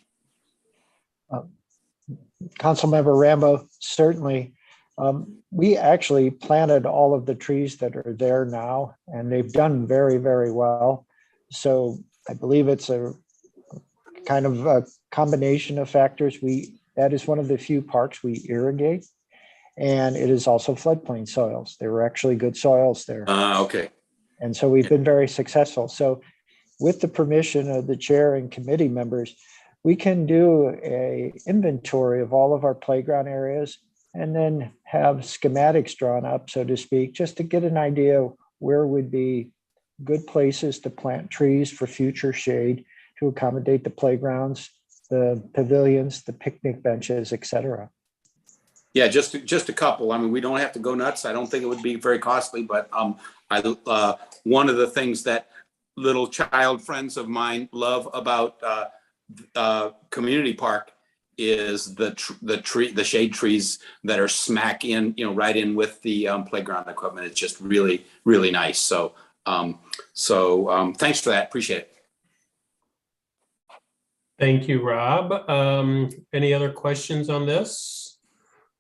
Councilmember Rambo, certainly. We actually planted all of the trees that are there now, and they've done very, very well. So I believe it's a kind of a combination of factors. That is one of the few parks we irrigate, and it is also floodplain soils. There were actually good soils there. Okay. And so we've been very successful. So with the permission of the chair and committee members, we can do a inventory of all of our playground areas and then have schematics drawn up, so to speak, just to get an idea where would be good places to plant trees for future shade to accommodate the playgrounds, the pavilions, the picnic benches, et cetera. Yeah, just a couple. I mean, we don't have to go nuts. I don't think it would be very costly, but one of the things that little child friends of mine love about Community Park is the shade trees that are smack in, right in with the playground equipment. It's just really, really nice. So thanks for that. Appreciate it. Thank you, Rob. Any other questions on this?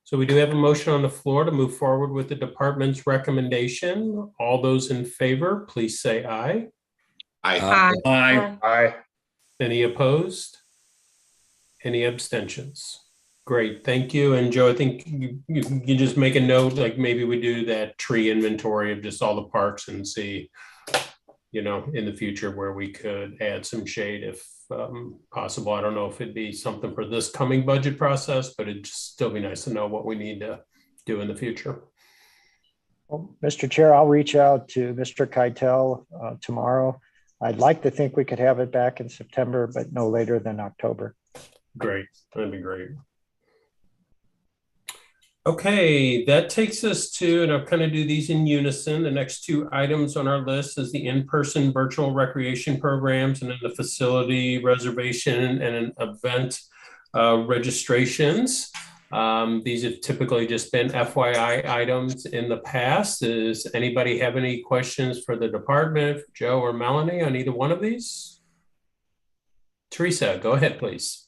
So we do have a motion on the floor to move forward with the department's recommendation. All those in favor, please say aye. Aye. Aye. Any opposed? Any abstentions? Great, thank you. And Joe, I think you can just make a note, like maybe we do that tree inventory of just all the parks and see, in the future where we could add some shade if possible. I don't know if it'd be something for this coming budget process, but it'd just still be nice to know what we need to do in the future. Well, Mr. Chair, I'll reach out to Mr. Keitel tomorrow. I'd like to think we could have it back in September, but no later than October. Great, that'd be great. Okay, that takes us to, and I'll kind of do these in unison. The next two items on our list is the in-person virtual recreation programs and then the facility reservation and an event registrations. These have typically just been FYI items in the past. Does anybody have any questions for the department, for Joe or Melanie on either one of these? Teresa, go ahead, please.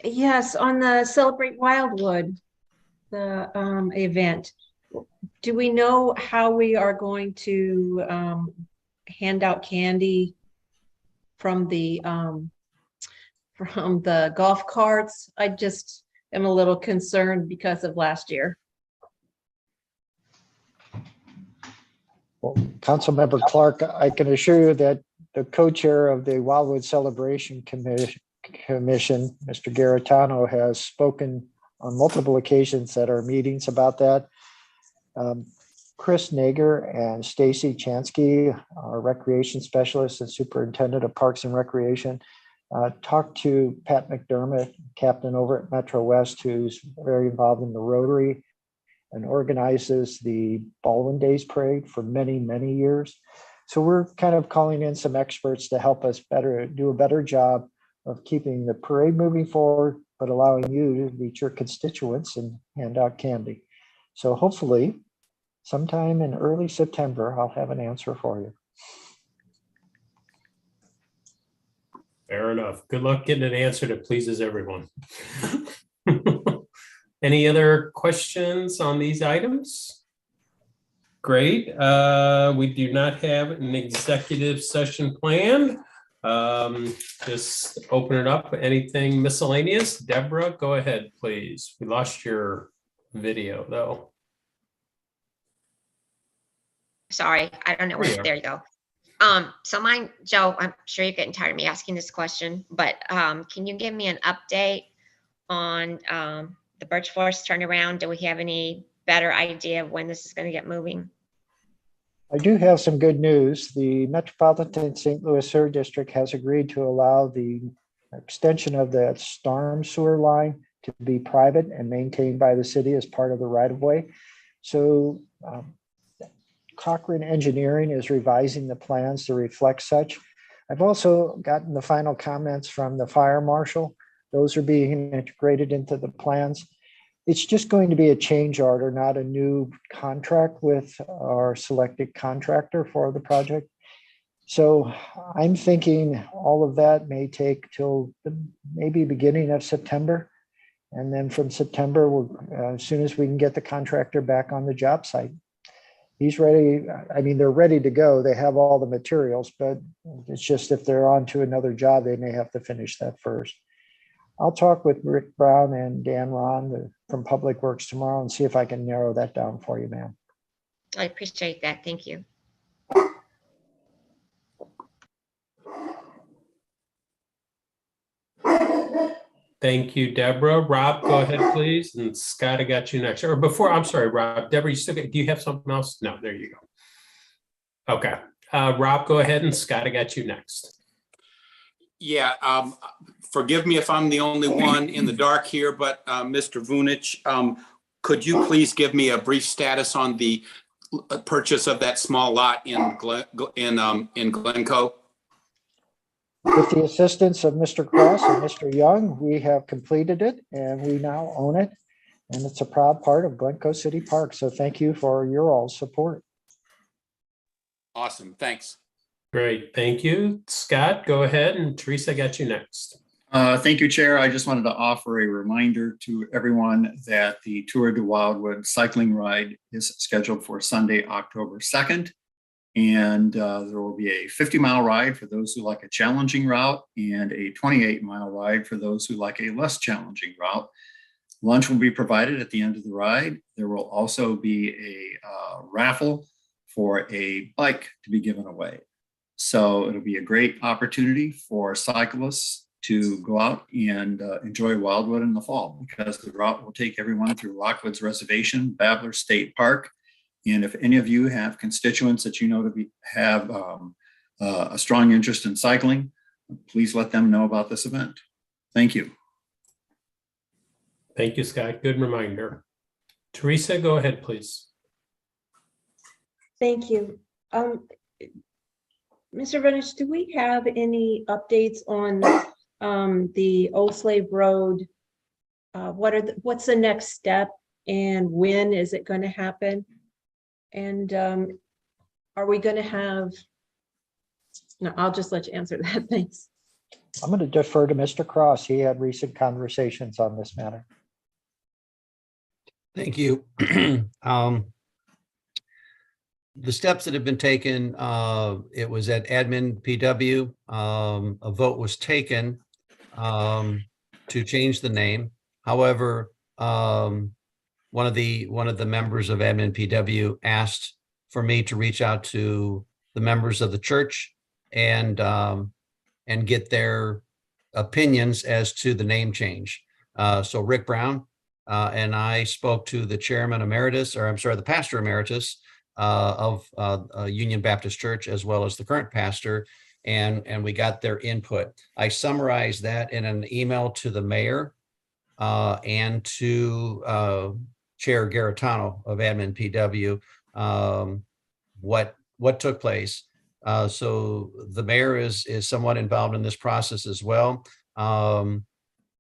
Yes, on the Celebrate Wildwood, the event. Do we know how we are going to hand out candy from the golf carts? I just am a little concerned because of last year. Well, Councilmember Clark, I can assure you that the co-chair of the Wildwood Celebration Commission, Mr. Garitano, has spoken on multiple occasions at our meetings about that. Chris Nager and Stacy Chansky, our recreation specialist and superintendent of Parks and Recreation, talked to Pat McDermott, captain over at Metro West, who's very involved in the Rotary and organizes the Baldwin Days Parade for many, many years. So we're kind of calling in some experts to help us do a better job of keeping the parade moving forward, but allowing you to reach your constituents and hand out candy. So hopefully sometime in early September, I'll have an answer for you. Fair enough. Good luck getting an answer that pleases everyone. Any other questions on these items? Great. We do not have an executive session planned. Just open it up. Anything miscellaneous? Deborah, go ahead, please. We lost your video though. Sorry, I don't know There you where, are. there you go. So mine, Joe, I'm sure you're getting tired of me asking this question, but can you give me an update on the Birch Forest turnaround? Do we have any better idea of when this is going to get moving? I do have some good news. The Metropolitan St. Louis Sewer District has agreed to allow the extension of the storm sewer line to be private and maintained by the city as part of the right-of-way. So Cochrane Engineering is revising the plans to reflect such. I've also gotten the final comments from the fire marshal. Those are being integrated into the plans. It's just going to be a change order, not a new contract with our selected contractor for the project. So I'm thinking all of that may take till maybe beginning of September. And then from September, as soon as we can get the contractor back on the job site. He's ready. I mean, they're ready to go. They have all the materials, but it's just if they're on to another job, they may have to finish that first. I'll talk with Rick Brown and Dan Ron from Public Works tomorrow and see if I can narrow that down for you, ma'am. I appreciate that. Thank you. Thank you, Deborah. Rob, go ahead, please. And Scott, I got you next. Or before, I'm sorry, Rob. Deborah, you still do you have something else? No, there you go. Okay. Rob, go ahead, and Scott, I got you next. Yeah, forgive me if I'm the only one in the dark here, but Mr. Vunich, could you please give me a brief status on the purchase of that small lot in Glencoe? With the assistance of Mr. Cross and Mr. Young, we have completed it and we now own it. And it's a proud part of Glencoe City Park. So thank you for your all support. Awesome, thanks. Great, thank you. Scott, go ahead, and Teresa, I got you next. Thank you, Chair. I just wanted to offer a reminder to everyone that the Tour de Wildwood cycling ride is scheduled for Sunday, October 2nd. And there will be a 50-mile ride for those who like a challenging route and a 28-mile ride for those who like a less challenging route. Lunch will be provided at the end of the ride. There will also be a raffle for a bike to be given away. So it'll be a great opportunity for cyclists to go out and enjoy Wildwood in the fall, because the route will take everyone through Rockwood's Reservation, Babbler State Park. And if any of you have constituents that you know have a strong interest in cycling, please let them know about this event. Thank you. Thank you, Scott. Good reminder. Teresa, go ahead, please. Thank you. Mr. Venish, do we have any updates on the Old Slave Road? What's the next step and when is it going to happen? And are we going to have, no, I'll just let you answer that. Thanks. I'm going to defer to Mr. Cross. He had recent conversations on this matter. Thank you. The steps that have been taken, it was at admin PW. A vote was taken to change the name. However, one of the members of admin PW asked for me to reach out to the members of the church and get their opinions as to the name change. So Rick Brown and I spoke to the chairman emeritus, or I'm sorry, the pastor emeritus of Union Baptist Church, as well as the current pastor, and we got their input. I summarized that in an email to the mayor and to Chair Garitano of admin PW, what took place. So the mayor is somewhat involved in this process as well.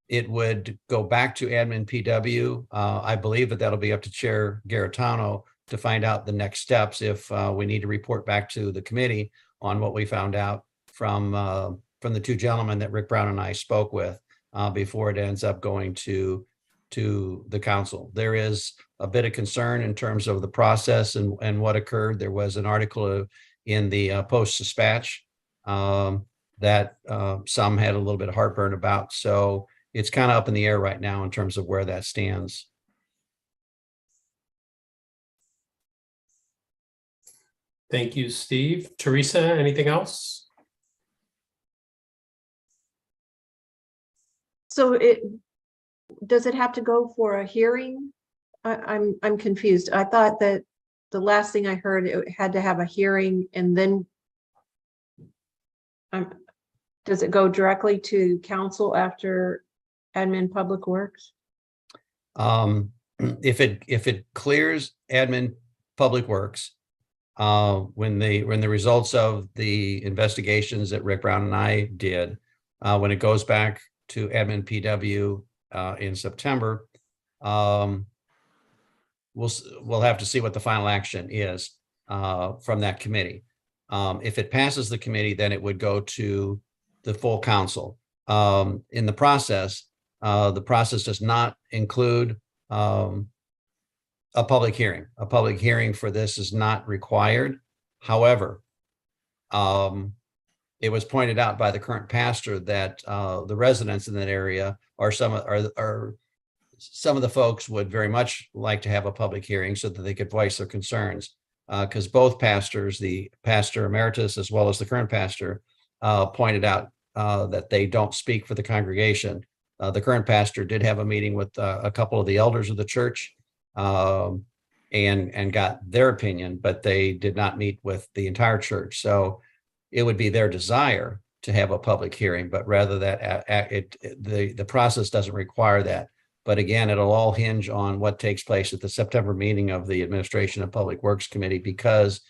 It would go back to admin PW. I believe that that'll be up to Chair Garitano to find out the next steps if we need to report back to the committee on what we found out from the two gentlemen that Rick Brown and I spoke with before it ends up going to the council. There is a bit of concern in terms of the process and what occurred. There was an article in the Post-Dispatch that some had a little bit of heartburn about. So it's kind of up in the air right now in terms of where that stands. Thank you, Steve. Teresa, anything else? So does it have to go for a hearing? I'm confused. I thought that the last thing I heard, it had to have a hearing and then does it go directly to council after admin public works? If it clears admin public works, when the results of the investigations that Rick Brown and I did, when it goes back to admin PW in September, we'll have to see what the final action is from that committee. If it passes the committee, then it would go to the full council. In the process does not include a public hearing. A public hearing for this is not required. However, it was pointed out by the current pastor that the residents in that area are some of the folks would very much like to have a public hearing so that they could voice their concerns. Because both pastors, the pastor emeritus as well as the current pastor, pointed out that they don't speak for the congregation. The current pastor did have a meeting with a couple of the elders of the church and got their opinion, but they did not meet with the entire church. So it would be their desire to have a public hearing, but rather that the process doesn't require that. But again, it'll all hinge on what takes place at the September meeting of the Administration and Public Works Committee, because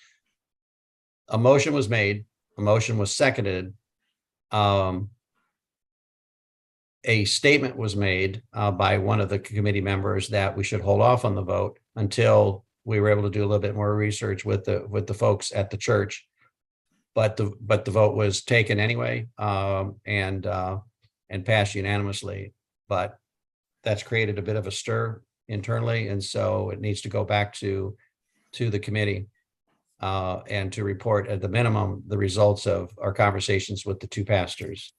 a motion was made, a motion was seconded. A statement was made by one of the committee members that we should hold off on the vote until we were able to do a little bit more research with the folks at the church. But the vote was taken anyway and passed unanimously. But that's created a bit of a stir internally, and so it needs to go back to the committee and to report at the minimum the results of our conversations with the two pastors.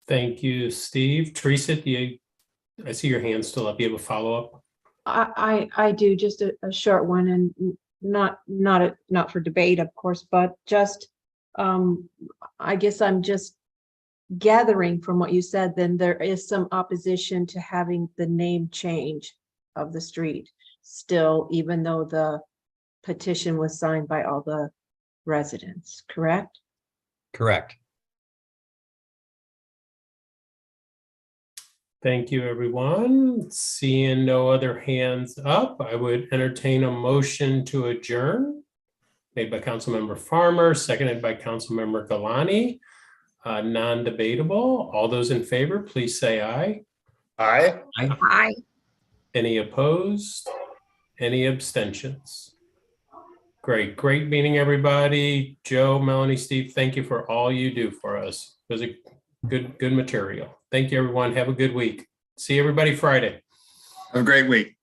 Thank you, Steve. Teresa, I see your hand still up. You have a follow-up? I do, just a short one, and not for debate, of course, but just I guess I'm just gathering from what you said, then there is some opposition to having the name change of the street still, even though the petition was signed by all the residents, correct? Correct. Thank you, everyone. Seeing no other hands up, I would entertain a motion to adjourn. Made by Councilmember Farmer, seconded by Councilmember Galani. Non-debatable. All those in favor, please say aye. Aye. Any opposed? Any abstentions? Great. Great meeting, everybody. Joe, Melanie, Steve, thank you for all you do for us. It was a good material. Thank you, everyone. Have a good week. See everybody Friday. Have a great week.